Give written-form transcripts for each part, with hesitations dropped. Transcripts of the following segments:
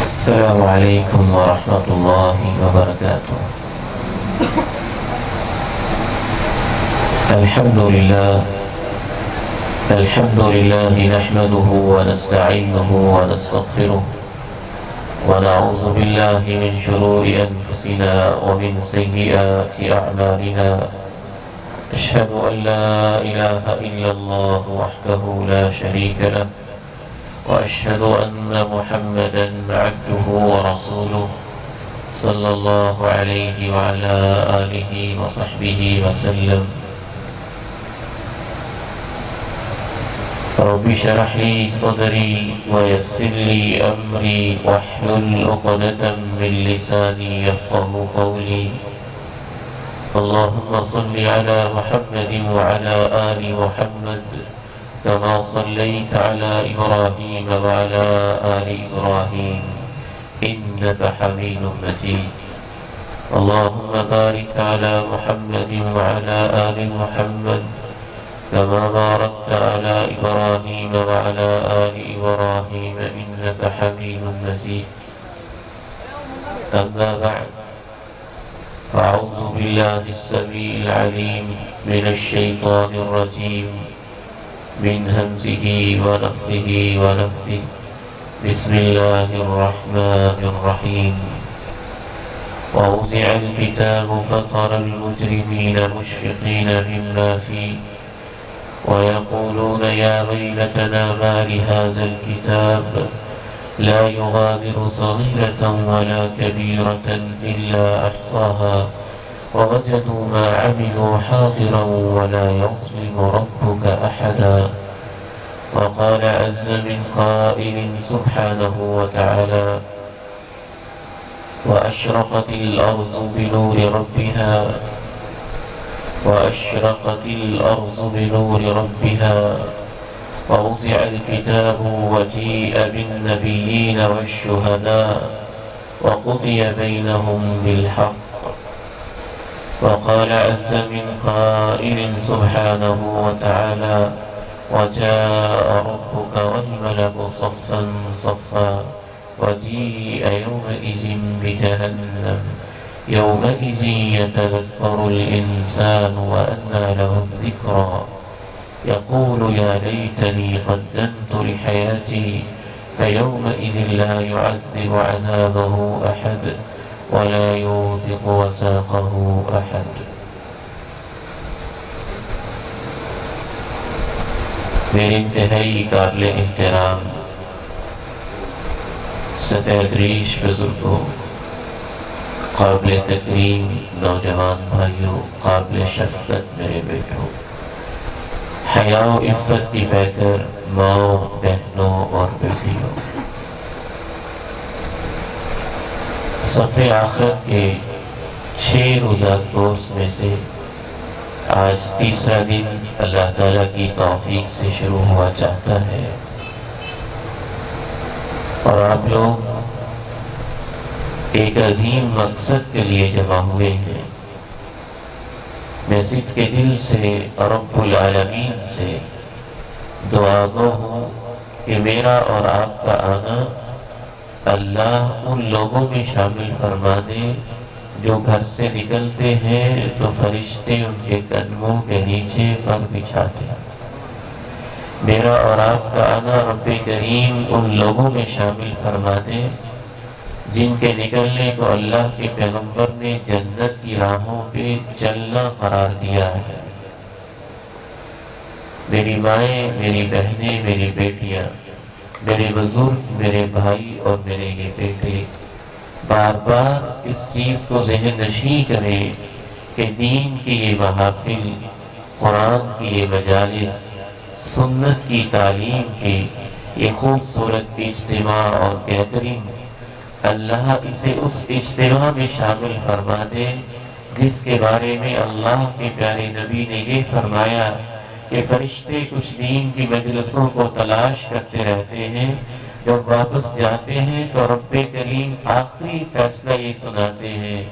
السلام عليكم ورحمة الله وبركاته. الحمد لله نحمده ونستعينه ونستغفره ونعوذ بالله من شرور أنفسنا ومن سيئات أعمالنا. أشهد أن لا إله إلا الله وحده لا شريك له وأشهد أن محمدا عبده ورسوله صلى الله عليه وعلى آله وصحبه وسلم. رب اشرح لي صدري ويسر لي أمري واحلل عقدة من لساني يفقهوا قولي. اللهم صل على محمد وعلى آل محمد كما صليت على إبراهيم وعلى آل إبراهيم إنك حميد مجيد. اللهم بارك على محمد وعلى آل محمد كما باركت على إبراهيم وعلى آل إبراهيم إنك حميد مجيد. أما بعد، فأعوذ بالله السميع العليم من الشيطان الرجيم من همزه ونفخه ونفثه. بسم الله الرحمن الرحيم. ووضع الكتاب فترى المجرمين مشفقين مما فيه ويقولون يا ويلتنا ما لهذا الكتاب لا يغادر صغيرة ولا كبيرة إلا أحصاها ووجدوا ما عملوا حاضرا ولا يظلم ربك أحدا. وقال عز من قائل سبحانه وتعالى: وأشرقت الأرض بنور ربها ووضع الكتاب وجيء بالنبيين والشهداء وقضي بينهم بالحق. وقال عز من قائل سبحانه وتعالى: وجاء ربك والملك صفا صفا وجيء يومئذ بجهنم يومئذ يتذكر الإنسان وأنى له الذكرى يقول يا ليتني قدمت لحياتي فيومئذ لا يعذب عذابه أحد ولا يوثق وثاقه أحد. میرے انتہائی قابل احترام سفید ریش بزرگوں، قابل تکریم نوجوان بھائیوں، قابل شفقت میرے بیٹوں، حیا و عفت کی پیکر ماؤں، بہنوں اور بیٹیوں، صفحے آخرت کے 6 روزہ کورس میں سے آج تیسرا دن اللہ تعالیٰ کی توفیق سے شروع ہوا چاہتا ہے، اور آپ لوگ ایک عظیم مقصد کے لیے جمع ہوئے ہیں۔ میں صدق کے دل سے رب العالمین سے دعا گو ہوں کہ میرا اور آپ کا آنا اللہ ان لوگوں میں شامل فرما دے جو گھر سے نکلتے ہیں تو فرشتے ان کے قدموں کے نیچے پر بچھاتے ہیں۔ میرا اور آپ کا آنا رب کریم ان لوگوں میں شامل فرما دے جن کے نکلنے کو اللہ کے پیغمبر نے جنت کی راہوں پہ چلنا قرار دیا ہے۔ میری مائیں، میری بہنیں، میری بیٹیاں، میرے بزرگ، میرے بھائی اور میرے یہ بیٹے بار بار اس چیز کو ذہن نشین کریں کہ دین کی یہ محافل، قرآن کی یہ مجالس، سنت کی تعلیم کی یہ خوبصورت اجتماع اور گیدرنگ، اللہ اسے اس اجتماع میں شامل فرما دے جس کے بارے میں اللہ کے پیارے نبی نے یہ فرمایا کہ فرشتے کچھ دین کی مجلسوں کو تلاش کرتے رہتے ہیں، جب واپس جاتے ہیں تو رب کریم آخری فیصلہ یہ سناتے ہیں: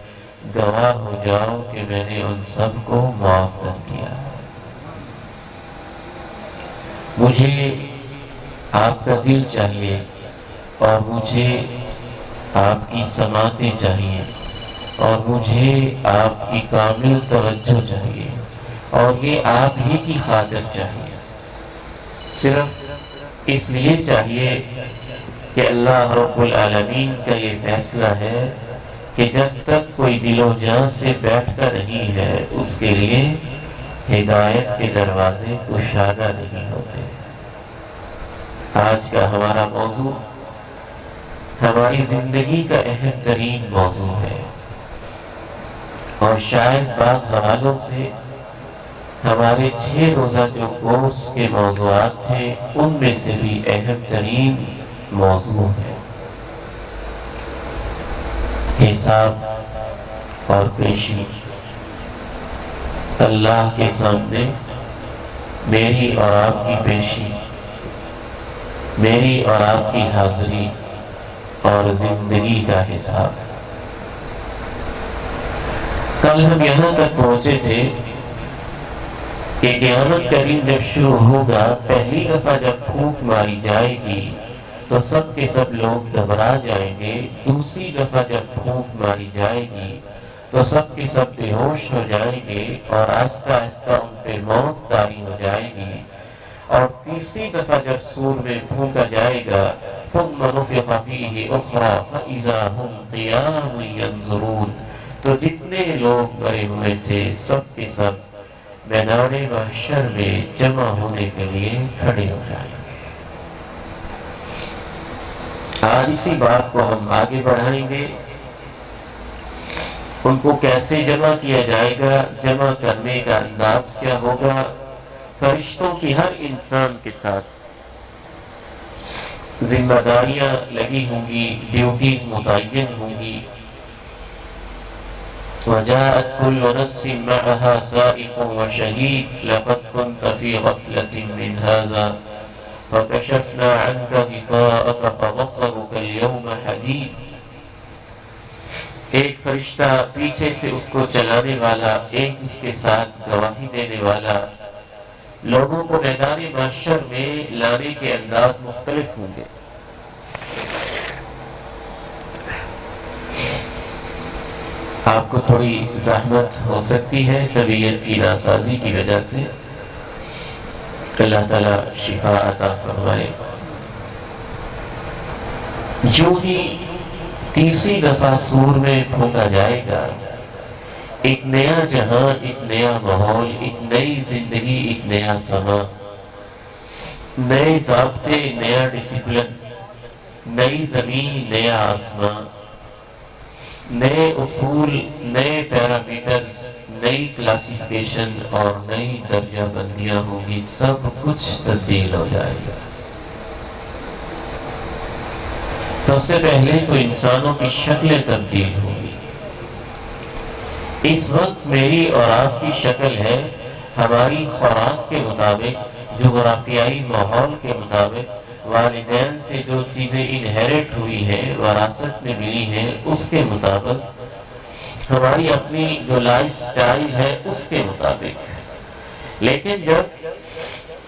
گواہ ہو جاؤ کہ میں نے ان سب کو معاف کر دیا۔ مجھے آپ کا دل چاہیے اور مجھے آپ کی سماعتیں چاہیے، اور مجھے آپ کی کامل توجہ چاہیے، اور یہ آپ ہی کی خاطر چاہیے، صرف اس لیے چاہیے کہ اللہ رب العالمین کا یہ فیصلہ ہے کہ جب تک کوئی دل و جان سے بیٹھتا نہیں ہے اس کے لیے ہدایت کے دروازے کشادہ نہیں ہوتے۔ آج کا ہمارا موضوع ہماری زندگی کا اہم ترین موضوع ہے، اور شاید بعض حوالوں سے ہمارے 6 روزہ جو کورس کے موضوعات تھے ان میں سے بھی اہم ترین موضوع ہے حساب اور پیشی۔ اللہ کے سامنے میری اور آپ کی پیشی، میری اور آپ کی حاضری اور زندگی کا حساب۔ کل ہم یہاں تک پہنچے تھے کہ قیامت کا دن جب شروع ہوگا، پہلی دفعہ جب پھونک ماری جائے گی تو سب کے سب لوگ گھبرا جائیں گے، دوسری دفعہ جب پھونک ماری جائے گی تو سب کے سب بے ہوش ہو جائیں گے اور آہستہ آہستہ ان پہ موت طاری ہو جائے گی، اور تیسری دفعہ جب سور میں پھونکا جائے گا ثم نفخ فیہ اخری فاذا ہم قیام ینظرون، تو جتنے لوگ مرے ہوئے تھے سب کے سب میدان محشر میں جمع ہونے کے لیے کھڑے ہو جائیں گے۔ آج اسی بات کو ہم آگے بڑھائیں گے۔ ان کو کیسے جمع کیا جائے گا، جمع کرنے کا انداز کیا ہوگا، فرشتوں کی ہر انسان کے ساتھ ذمہ داریاں لگی ہوں گی، ڈیوٹیز متعین ہوں گی۔ وَجَاءَتْ كُلُّ نَفْسٍ مَعَهَا سَائِقٌ وَشَهِيدٌ لَقَدْ كُنْتَ فِي غَفْلَةٍ مِّنْ هَٰذَا فَكَشَفْنَا عَنْكَ غِطَاءَكَ فَبَصَرُكَ الْيَوْمَ حَدِيدٌ۔ ایک فرشتہ پیچھے سے اس کو چلانے والا، ایک اس کے ساتھ گواہی دینے والا، لوگوں کو میدان محشر میں لانے کے انداز مختلف ہوں گے۔ آپ کو تھوڑی زحمت ہو سکتی ہے طبیعت کی ناسازی کی وجہ سے، اللہ تعالیٰ شفا عطا فرمائے۔ جو ہی تیسری دفعہ سور میں پھونکا جائے گا، ایک نیا جہاں، ایک نیا ماحول، ایک نئی زندگی، ایک نیا سما، نئے ضابطے، نیا ڈسپلن، نئی زمین، نیا آسمان، نئے اصول، نئے پیرامیٹرز، نئی کلاسیفیکیشن اور نئی درجہ بندیاں ہوں گی، سب کچھ تبدیل ہو جائے گا۔ سب سے پہلے تو انسانوں کی شکلیں تبدیل ہوں گی۔ اس وقت میری اور آپ کی شکل ہے ہماری خوراک کے مطابق، جغرافیائی ماحول کے مطابق، والدین سے جو چیزیں انہیرٹ ہوئی ہیں، وراثت میں ملی ہیں، اس کے مطابق، ہماری اپنی جو لائف سٹائل ہے اس کے مطابق۔ لیکن جب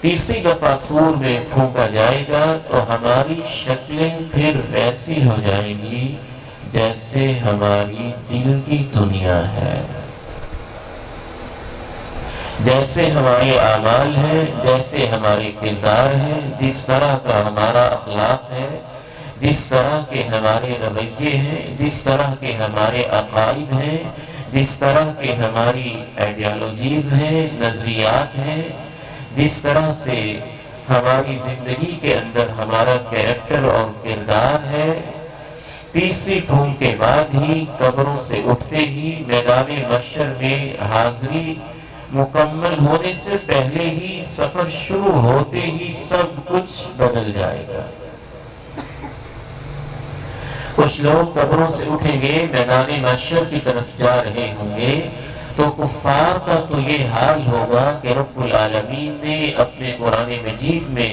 تیسری دفعہ سور میں پھونکا جائے گا تو ہماری شکلیں پھر ویسی ہو جائیں گی جیسے ہماری دل کی دنیا ہے، جیسے ہمارے اعمال ہیں، جیسے ہمارے کردار ہیں، جس طرح کا ہمارا اخلاق ہے، جس طرح کے ہمارے رویے ہیں، جس طرح کے ہمارے عقائد ہیں، جس طرح کے ہماری آئیڈیالوجیز ہیں، نظریات ہیں، جس طرح سے ہماری زندگی کے اندر ہمارا کیریکٹر اور کردار ہے، تیسری پھونک کے بعد ہی، قبروں سے اٹھتے ہی، میدان محشر میں حاضری مکمل ہونے سے پہلے ہی، سفر شروع ہوتے ہی سب کچھ بدل جائے گا۔ کچھ لوگ قبروں سے اٹھیں گے، میدان محشر کی طرف جا رہے ہوں گے، تو کفار کا تو یہ حال ہوگا کہ رب العالمین نے اپنے قرآن مجید میں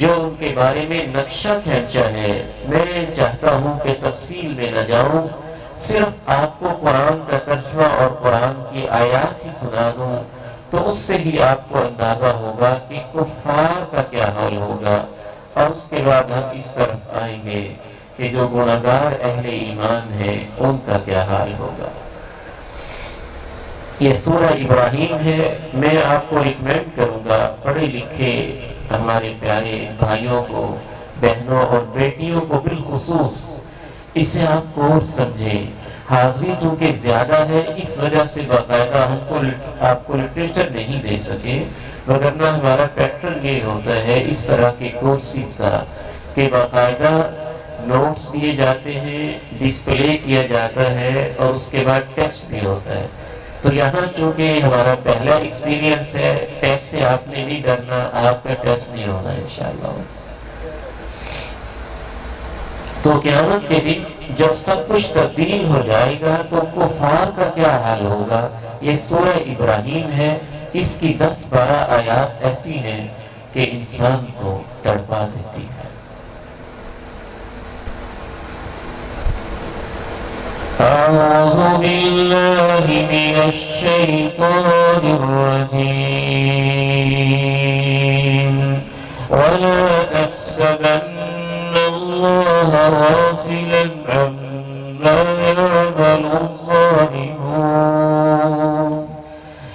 جو ان کے بارے میں نقشہ کھینچا ہے، میں چاہتا ہوں کہ تفصیل میں نہ جاؤں، صرف آپ کو قرآن کا ترجمہ اور قرآن کی آیات ہی سنا دوں تو اس سے ہی آپ کو اندازہ ہوگا کہ کفار کا کیا حال ہوگا، اور اس کے بعد ہم اس طرف آئیں گے کہ جو گناہگار اہل ایمان ہیں ان کا کیا حال ہوگا۔ یہ سورہ ابراہیم ہے۔ میں آپ کو ریکمینڈ کروں گا پڑھے لکھے ہمارے پیارے بھائیوں کو، بہنوں اور بیٹیوں کو بالخصوص اسے آپ کورس سمجھیں۔ حاضری چونکہ زیادہ ہے اس وجہ سے باقاعدہ ہم کو آپ کو لٹریچر نہیں دے سکے، وگرنہ ہمارا پیٹرن یہ ہوتا ہے اس طرح کے کورسز کا کہ باقاعدہ نوٹس دیے جاتے ہیں، ڈسپلے کیا جاتا ہے اور اس کے بعد ٹیسٹ بھی ہوتا ہے۔ تو یہاں چونکہ ہمارا پہلا ایکسپیرینس ہے، ٹیسٹ سے آپ نے نہیں ڈرنا، آپ کا ٹیسٹ نہیں ہونا انشاءاللہ۔ تو قیامت کے دن جب سب کچھ تبدیل ہو جائے گا تو کفار کا کیا حال ہوگا۔ یہ سورہ ابراہیم ہے، اس کی 10-12 آیات ایسی ہیں کہ انسان کو تڑپا دیتی ہے۔ اعوذ باللہ من الشیطان الرجیم ولا تحسبن اللہ غافلا عما يعمل الظالمون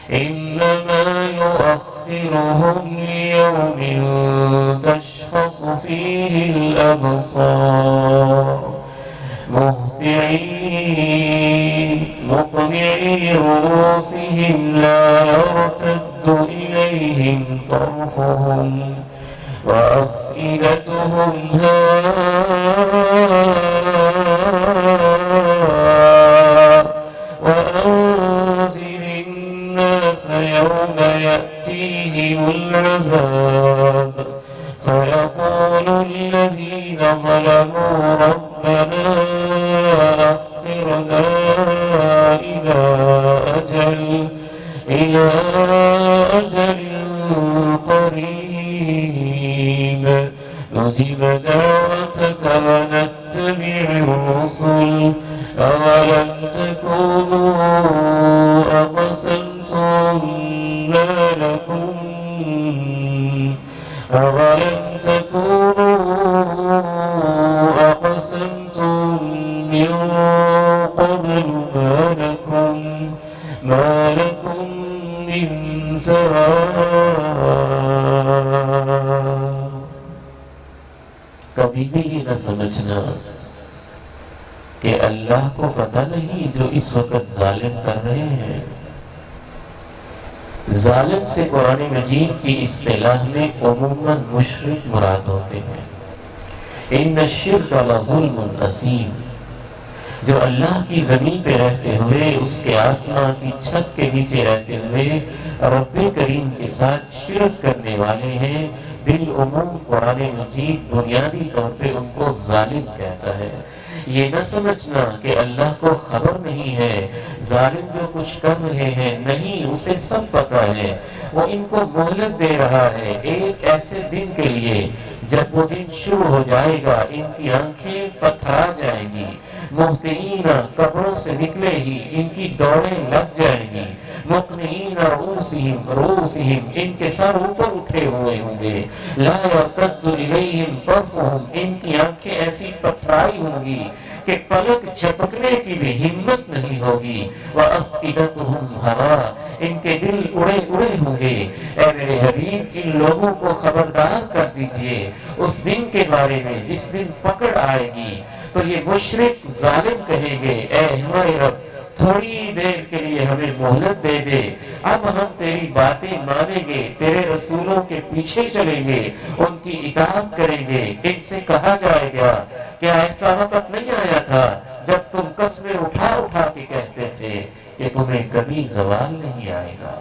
انما يؤخرهم ليوم تشخص فيه الابصار مقنعي رؤوسهم لا يرتد إليهم طرفهم وأفئدتهم هواء وأنذر الناس يوم يأتيهم العذاب فيقول الذين ظلموا ربنا أخرنا إلى أجل قريب نجب دعوتك ونتبع الرسل أولم تكونوا أقسمتم من قبل ما لكم من زوال۔ کبھی بھی یہ نہ سمجھنا کہ اللہ کو پتہ نہیں جو اس وقت ظالم کر رہے ہیں۔ ظالم سے قرآن مجید کی اصطلاح میں عموماً مشرک مراد ہوتے ہیں۔ ان الشرک لظلم عظیم، جو اللہ کی زمین پہ رہتے ہوئے، اس کے آسمان کی چھت کے نیچے رہتے ہوئے رب کریم کے ساتھ شرک کرنے والے ہیں، بالعموم قرآن مجید بنیادی طور پہ ان کو ظالم کہتا ہے۔ یہ نہ سمجھنا کہ اللہ کو خبر نہیں ہے ظالم جو کچھ کر رہے ہیں، نہیں، اسے سب پتہ ہے۔ وہ ان کو مہلت دے رہا ہے ایک ایسے دن کے لیے جب وہ دن شروع ہو جائے گا ان کی آنکھیں پتھرا جائیں گی، محتعین قبروں سے نکلے ہی ان کی دوڑیں لگ جائیں گی، مقنعین رؤوسہم ان کے سر اوپر اٹھے ہوئے ہوں گے، لا یرتد الیہم طرفہم ان کی آنکھیں ایسی پتھرائی ہوں گی کہ پلک جھپکنے کی بھی ہمت نہیں ہوگی، وَأَفْئِدَتُهُمْ هَوَاء ان کے دل اڑے اڑے ہوں گے۔ اے میرے حبیب ان لوگوں کو خبردار کر دیجئے اس دن کے بارے میں جس دن پکڑ آئے گی تو یہ مشرک ظالم کہیں گے اے ہمارے رب تھوڑی دیر کے لیے ہمیں مہلت دے دے، اب ہم تیری باتیں مانیں گے، تیرے رسولوں کے پیچھے چلیں گے، ان کی اطاعت کریں گے۔ ان سے کہا جائے گا کیا ایسا وقت نہیں آیا تھا جب تم قسمیں اٹھا اٹھا کے کہتے تھے کہ تمہیں کبھی زوال نہیں آئے گا۔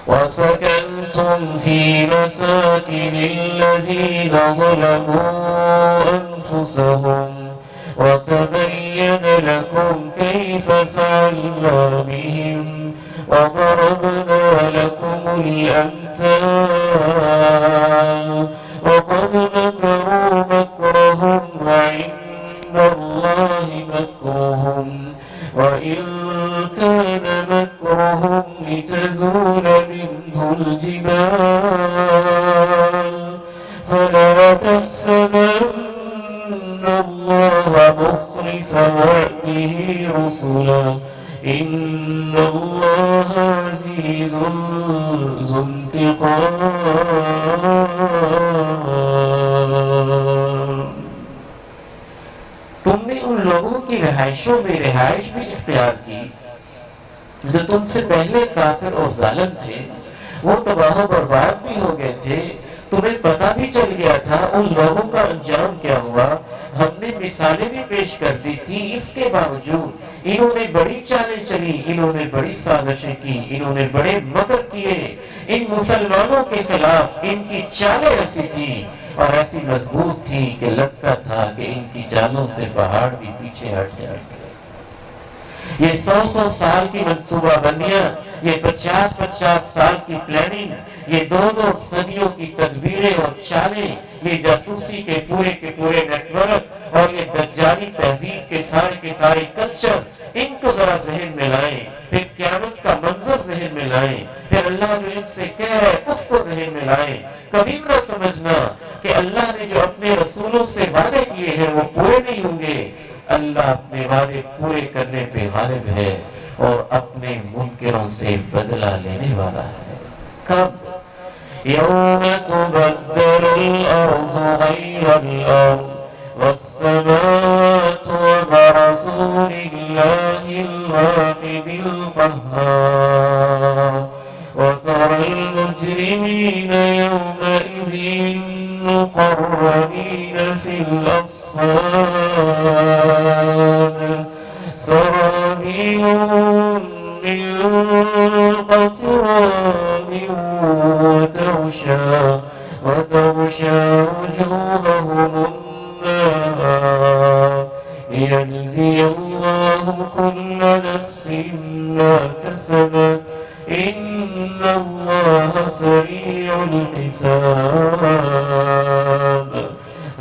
وَسَكَنْتُمْ فِي مَسَاكِنِ الَّذِينَ ظَلَمُوا أَنفُسَهُمْ وَتَبَيَّنَ لَكُمْ كَيْفَ فَعَلْنَا بِهِمْ وَضَرَبْنَا لَكُمُ الْأَمْثَالَ وَقَدْ مَكَرُوا مَكْرَهُمْ وَعِندَ اللَّهِ مَكْرُهُمْ وَإِن كَانَ مَكْرُهُمْ لِتَزُولَ مِنْهُ الْجِبَالُ فَلَا تَحْسَبَنَّ الله مخلف وعده رسلا إن الله عزيز ذو انتقام۔ تم نے ان لوگوں کی رہائشوں میں رہائش بھی اختیار کی جو تم سے پہلے کافر اور ظالم تھے، وہ تباہ و برباد بھی ہو گئے تھے، تمہیں پتہ بھی چل گیا تھا ان لوگوں کا انجام کیا ہوا۔ ہم نے مثالیں بھی پیش کر دی تھی، اس کے باوجود انہوں نے بڑی چالیں چلی، انہوں نے بڑی سازشیں کی، انہوں نے بڑے مکر کیے ان مسلمانوں کے خلاف۔ ان کی چالیں ایسی تھی اور ایسی مضبوط تھی کہ لگتا تھا کہ ان کی چالوں سے پہاڑ بھی پیچھے ہٹ جائے گا۔ یہ 100 سال کی منصوبہ بندیاں، یہ 50 سال کی پلاننگ، یہ 2 صدیوں کی تدبیریں اور چالیں، یہ جاسوسی کے پورے نیٹ ورک اور یہ دجالی تہذیب کے سارے کلچر، ان کو ذرا ذہن میں لائیں، پھر قیامت کا منظر ذہن میں لائیں، پھر اللہ جو ان سے کہہ رہے اس کو ذہن میں لائیں۔ کبھی نہ سمجھنا کہ اللہ نے جو اپنے رسولوں سے وعدے کیے ہیں وہ پورے نہیں ہوں گے۔ اللہ اپنے وعدے پورے کرنے پہ غالب ہے اور اپنے منکروں سے بدلہ لینے والا ہے۔ کب؟ یوم تبدل الارض غیر الارض والسماوات وبرزوا للہ الواحد القہار وترى المجرمین یومئذ مقرنین فی الأصفاد سرابیلهم من قطران وتغشى وجوههم النار ليجزي الله كل نفس ما كسبت إن الله سريع الحساب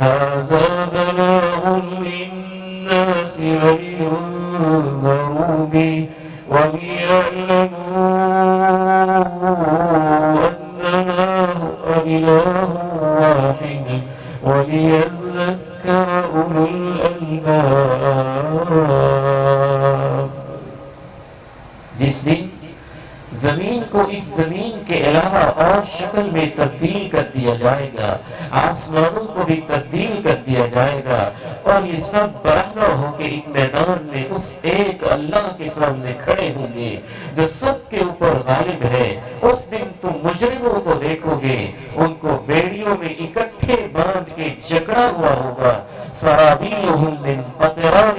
هذا بلاغ للناس ولينذروا به وليعلموا أنما هو إله واحد وليذكر أولو الألباب۔ جس دن زمین کو اس زمین کے علاوہ اور شکل میں تبدیل کر دیا جائے گا، آسمانوں کو بھی تبدیل کر دیا جائے گا، اور یہ سب برہنہ ہو کے ایک میدان میں اس ایک اللہ کے سامنے کھڑے ہوں گے جو سب کے اوپر غالب ہے۔ اس دن تم مجرموں کو دیکھو گے، ان کو بیڑیوں میں اکٹھے باندھ کے جکڑا ہوا ہوگا۔ سرابیلهم من قطران،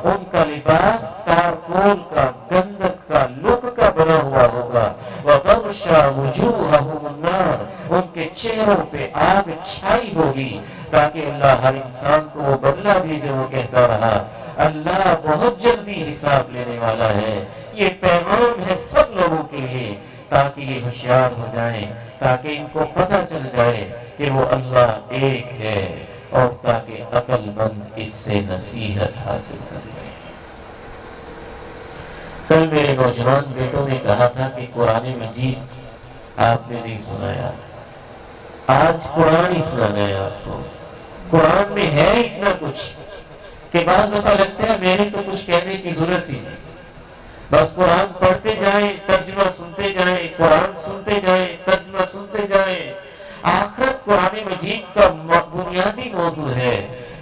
ان کا لباس کارکول کا، گندک کا، لوک کا بنا ہوا ہوگا۔ وَتَغْشَى وُجُوهَهُمُ النَّارُ، ان کے چہروں پہ آگ چھائی ہوگی تاکہ اللہ ہر انسان کو وہ بدلہ دے جو وہ کہتا رہا۔ اللہ بہت جلدی حساب لینے والا ہے۔ یہ پیغام ہے سب لوگوں کے لیے تاکہ یہ ہوشیار ہو جائیں، تاکہ ان کو پتہ چل جائے کہ وہ اللہ ایک ہے، اور تاکہ عقل مند اس سے نصیحت حاصل کر لیں۔ کل میرے نوجوان بیٹوں نے کہا تھا کہ قرآن مجید آپ نے نہیں سنایا، آج قرآن ہی سنانا ہے آپ کو۔ قرآن میں ہے اتنا کچھ کہ بعض دفعہ لگتا ہے میں نے تو کچھ کہنے کی ضرورت ہی نہیں، بس قرآن پڑھتے جائیں، ترجمہ سنتے جائیں، قرآن سنتے جائیں، ترجمہ سنتے جائیں۔ آخرت قرآن مجید کا بنیادی موضوع ہے۔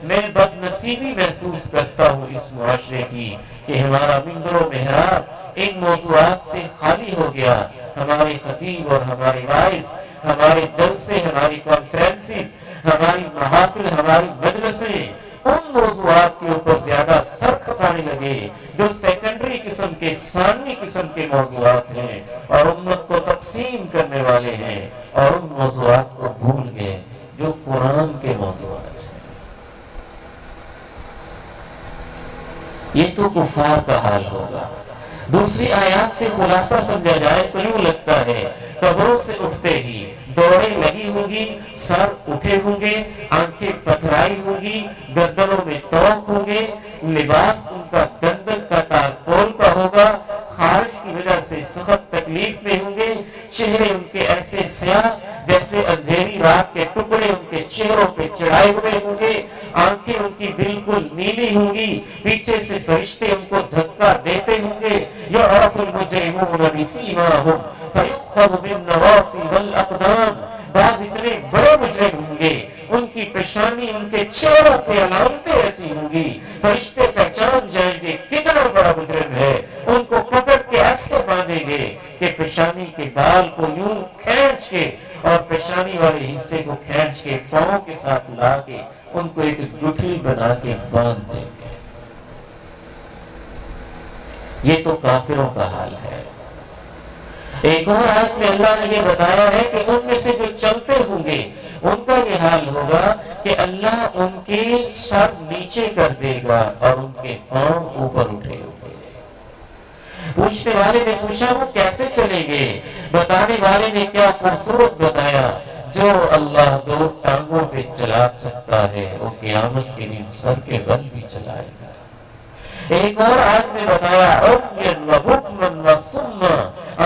میں بد نصیبی محسوس کرتا ہوں اس معاشرے کی کہ ہمارا منبر و محراب ان موضوعات سے خالی ہو گیا۔ ہمارے خطیب اور ہمارے وائز، ہمارے جلسے، ہماری کانفرنسز، ہماری محافل، ہماری مجلسیں ان موضوعات کے اوپر زیادہ سر کھپانے لگے جو سیکنڈری قسم کے، ثانوی قسم کے موضوعات ہیں اور امت کو تقسیم کرنے والے ہیں، اور ان موضوعات کو بھول گئے جو قرآن کے موضوعات ہیں۔ یہ تو کفار کا حال ہوگا۔ دوسری آیات سے خلاصہ سمجھا جائے تو یوں لگتا ہے قبروں سے اٹھتے ہی دوڑیں لگی ہوں گی، سر اٹھے ہوں گے، آنکھیں پتھرائی ہوں گی، گردنوں میں توق ہوں گے، لباس ان کا گندک کا، تارکول کا ہوگا، خارش کی وجہ سے سخت تکلیف میں ہوں گے، چہرے ان کے ایسے سیاہ جیسے اندھیری رات کے ٹکڑے ان کے چہروں پہ چڑھائے ہوئے ہوں گے، آنکھیں ان کی بالکل نیلی ہوں گی، پیچھے سے فرشتے ان کو دھکا دیتے ہوں گے، یعرف المجرمون بسیماہم فیؤخذ بالنواصی والاقدام، بعض اتنے بڑے مجرم ہوں گے، ان کی پیشانی ان کے چہروں پہ علامتیں ایسی ہوں گی، فرشتے پہچان جائیں گے کتنا بڑا مجرم ہے، ان کو پکڑ کے ایسے باندھیں گے کہ پیشانی کے بال کو یوں کھینچ کے اور پیشانی والے حصے کو کھینچ کے پاؤں کے ساتھ لا کے ان کو ایک گٹھلی بنا کے باندھ دیں گے۔ یہ تو کافروں کا حال ہے۔ ایک اور آیت میں اللہ نے یہ بتایا ہے کہ ان میں سے جو چلتے ہوں گے ان کا یہ حال ہوگا کہ اللہ ان کے سر نیچے کر دے گا اور ان کے پاؤں اوپر اٹھے ہوں گے۔ پوچھنے والے نے پوچھا وہ کیسے چلیں گے؟ بتانے والے نے کیا خوبصورت بتایا، جو اللہ دو ٹانگوں پہ چلا سکتا ہے وہ قیامت کے دن سر کے بل بھی چلائے گا۔ ایک اور آیت میں بتایا عمین و بکمن و صما،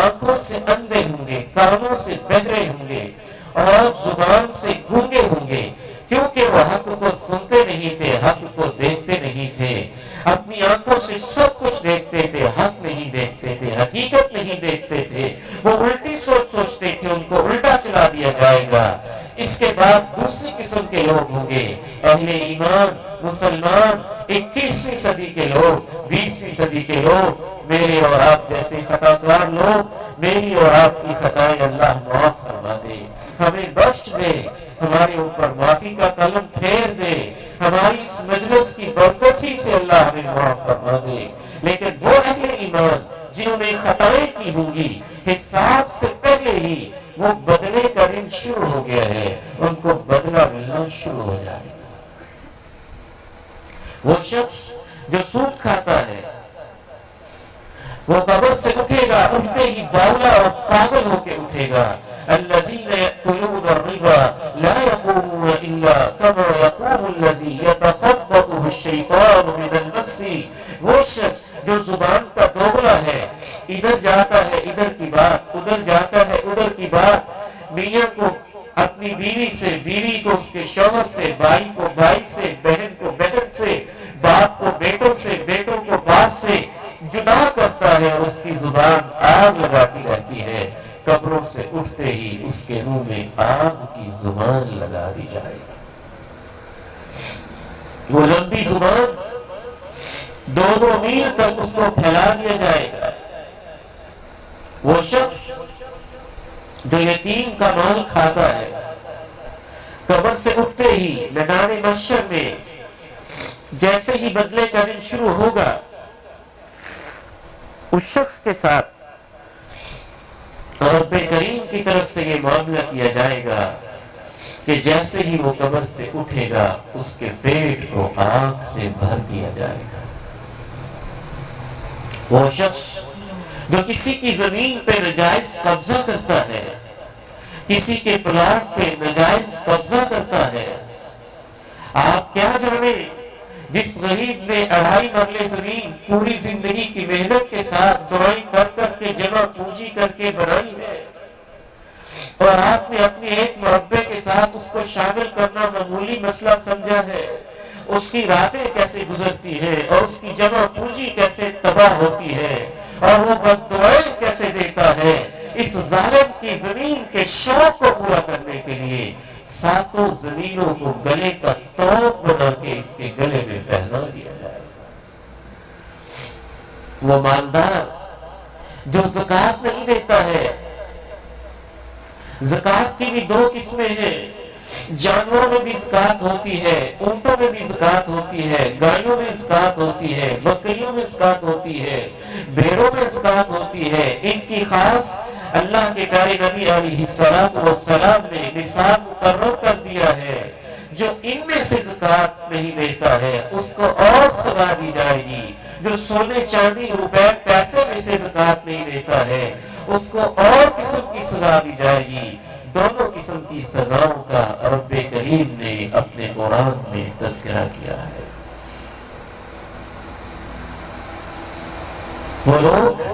آنکھوں سے اندھے ہوں گے، کانوں سے بہرے ہوں گے اور زبان سے گونگے ہوں گے، کیونکہ وہ حق کو سنتے نہیں تھے، حق کو دیکھتے نہیں تھے، اپنی آنکھوں سے سب کچھ دیکھتے تھے، حق نہیں دیکھتے تھے، حقیقت نہیں دیکھتے تھے، وہ الٹی سوچتے تھے، ان کو الٹا چلا دیا جائے گا۔ اس کے بعد دوسری قسم کے لوگ ہوں گے، اہل ایمان، مسلمان، 21ویں صدی کے لوگ، 20ویں صدی کے لوگ، میرے اور آپ جیسے خطا کار لوگ، میری اور آپ کی خطائیں اللہ معاف فرما دے، ہمیں بخش دے، ہمارے اوپر معافی کا قلم پھیر دے، ہماری اس مجلس کی برکت ہی سے اللہ ہمیں معاف فرما دے۔ لیکن وہ اہل ایمان جنہوں نے خطائیں کی ہوں گی، حساب سے پہلے ہی وہ بدلے کا دن شروع ہو گیا ہے، ان کو بدلہ ملنا شروع ہو جائے گا۔ وہ شخص جو سود کھاتا ہے وہ قبر سے اٹھے گا، اٹھتے ہی باولا اور پاگل ہو کے اٹھے گا۔ الذین یأکلون الربا لا یقومون الا کما یقوم الذی یتخبطہ الشیطان من المس، وہ شخص جو زبان کا دوغلا ہے، ادھر جاتا ہے ادھر کی بات، ادھر جاتا ہے ادھر کی بات، میاں کو اپنی بیوی سے، بیوی کو اس کے شوہر سے، بھائی کو بھائی سے، بہن کو بہن سے، باپ کو بیٹوں سے، بیٹوں کو باپ سے جدا کرتا ہے، اس کی زبان آگ لگاتی رہتی ہے، قبروں سے اٹھتے ہی اس کے منہ میں آگ کی زبان لگا دی جائے گی۔ وہ لمبی زبان 2 میل تک اس کو پھیلا دیا جائے گا۔ وہ شخص جو یتیم کا مال کھاتا ہے، قبر سے اٹھتے ہی میدان محشر میں جیسے ہی بدلے کا دن شروع ہوگا، اس شخص کے ساتھ رب کریم کی طرف سے یہ معاملہ کیا جائے گا کہ جیسے ہی وہ قبر سے اٹھے گا اس کے پیٹ کو آگ سے بھر دیا جائے گا۔ وہ شخص جو کسی کی زمین پہ ناجائز قبضہ کرتا ہے، کسی کے پلاٹ پہ ناجائز قبضہ کرتا ہے، آپ کیا جانیں جس غریب نے 2.5 مرلے زمین پوری زندگی کی محنت کے ساتھ دعائیں کر کر کے جمع پونجی کر کے بنائی ہے، اور آپ نے اپنے ایک مربے کے ساتھ اس کو شامل کرنا معمولی مسئلہ سمجھا ہے، اس کی راتیں کیسے گزرتی ہیں اور اس کی جمع پونجی کیسے تباہ ہوتی ہے اور وہ بددعائیں کیسے دیتا ہے، اس ظالم کی زمین کے شوق کو پورا کرنے کے لیے 7 زمینوں کو گلے کا توق بنا کے اس کے گلے میں پہنا دیا جائے۔ وہ مالدار جو زکوٰۃ نہیں دیتا ہے، زکوٰۃ کی بھی 2 قسمیں ہیں، جانوروں میں بھی زکوٰۃ ہوتی ہے، اونٹوں میں بھی زکوٰۃ ہوتی ہے، گائیوں میں زکوٰۃ ہوتی ہے، بکریوں میں زکوٰۃ ہوتی ہے، بھیڑوں میں زکوٰۃ ہوتی ہے، ان کی خاص اللہ کے پیارے نبی علیہ السلام نے نصاب مقرر کر دیا ہے۔ جو ان میں سے زکوٰۃ نہیں دیتا ہے اس کو اور سزا دی جائے گی، جو سونے چاندی روپے پیسے میں سے زکوٰۃ نہیں دیتا ہے اس کو اور قسم کی سزا دی جائے گی۔ دونوں قسم کی سزاؤں کا رب کریم نے اپنے قرآن میں تذکرہ کیا ہے۔ وہ لوگ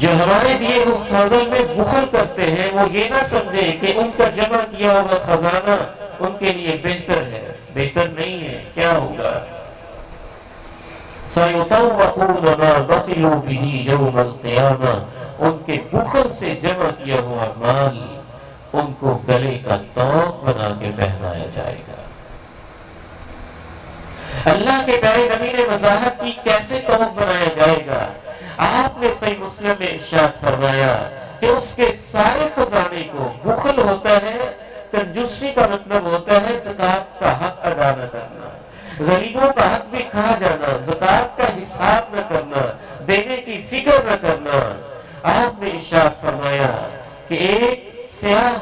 جو ہمارے دیے ہوئے فضل میں بخل کرتے ہیں، وہ یہ نہ سمجھے کہ ان کا جمع کیا ہوا خزانہ ان کے لیے بہتر ہے، بہتر نہیں ہے، کیا ہوگا؟ سَيُطَوَّقُونَ مَا بَخِلُوا بِهِ يَوْمَ الْقِيَامَةِ، ان کے بخل سے جمع کیا ہوا مال ان کو گلے کا طوق بنا کے پہنایا جائے گا۔ اللہ کے پیارے نبی نے وضاحت کی کیسے طوق بنایا جائے گا۔ آپ نے صحیح مسلم میں ارشاد فرمایا کہ اس کے سارے خزانے کو، بخل ہوتا ہے، کنجوسی کا مطلب ہوتا ہے زکوٰۃ کا حق ادا نہ کرنا، غریبوں کا حق بھی کھا جانا، زکوٰۃ کا حساب نہ کرنا، دینے کی فکر نہ کرنا۔ آپ نے ارشاد فرمایا کہ ایک سیاہ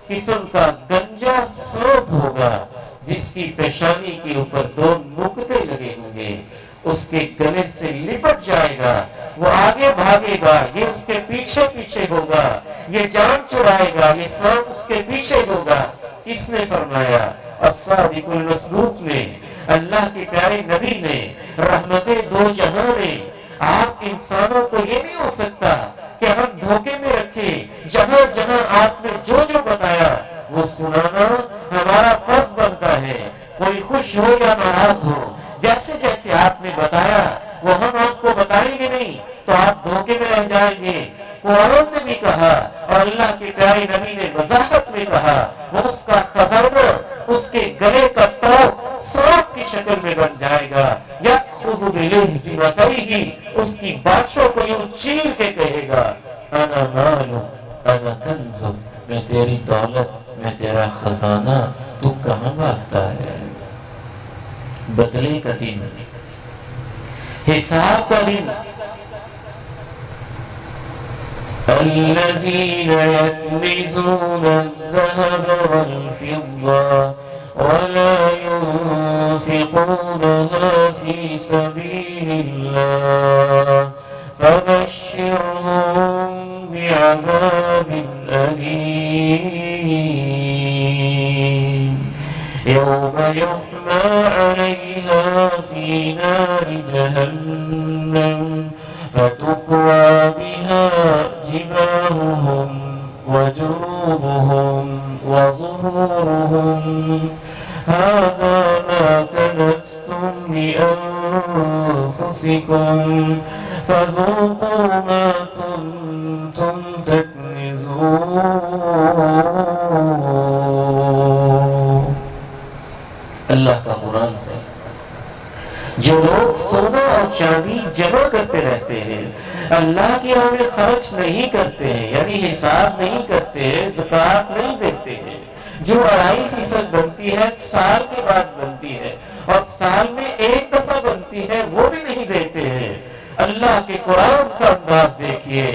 قسم کا گنجا سانپ ہوگا جس کی پیشانی کے اوپر 2 نقطے لگے ہوں گے، اس کے گلے سے لپٹ جائے گا، وہ آگے بھاگے گا، یہ اس کے پیچھے پیچھے ہوگا، یہ جان چھڑائے گا، یہ سانپ اس کے پیچھے ہوگا۔ کس نے فرمایا؟ الصادق المصدوق نے، اللہ کے پیارے نبی نے، رحمت دو جہاں نے۔ آپ انسانوں کو یہ نہیں ہو سکتا کہ ہم دھوکے میں رکھیں، جہاں جہاں آپ نے جو جو بتایا وہ سنانا ہمارا فرض بنتا ہے، کوئی خوش ہو یا ناراض ہو، جیسے جیسے آپ نے بتایا وہ ہم آپ کو بتائیں گے نہیں تو آپ دھوکے میں رہ جائیں گے۔ قرآن نے بھی کہا اور اللہ کے پیارے نبی نے وضاحت میں کہا، وہ اس کا خزانہ اس کے گلے کا طوق سانپ کی شکل میں بن جائے گا، یأخذ بلحظتیہ، اس کی باتوں کو یوں چیر کے کہے گا، انا مال انا کنز، میں تیری دولت، میں تیرا خزانہ، تو کہاں بھاگتا ہے؟ بدلے کا دن، حساب کا دن۔ الذين يكنزون الذهب والفضة ولا ينفقونها في سبيل الله فبشرهم بعذاب أليم يوم يحمى عليها في نار جهنم فتكوى بها جباههم وجنوبهم وظهورهم هذا ما كنزتم لأنفسكم فذوقوا ما كنتم تكنزون۔ اللہ کا قرآن ہے۔ جو لوگ سونا اور چاندی جمع کرتے رہتے ہیں، اللہ کی راہ میں خرچ نہیں کرتے ہیں، یعنی حساب نہیں کرتے ہیں، زکوٰۃ نہیں دیتے ہیں، جو 2.5% بنتی ہے سال کے بعد بنتی ہے اور سال میں 1 دفعہ بنتی ہے، وہ بھی نہیں دیتے ہیں۔ اللہ کے قرآن کا انداز دیکھیے،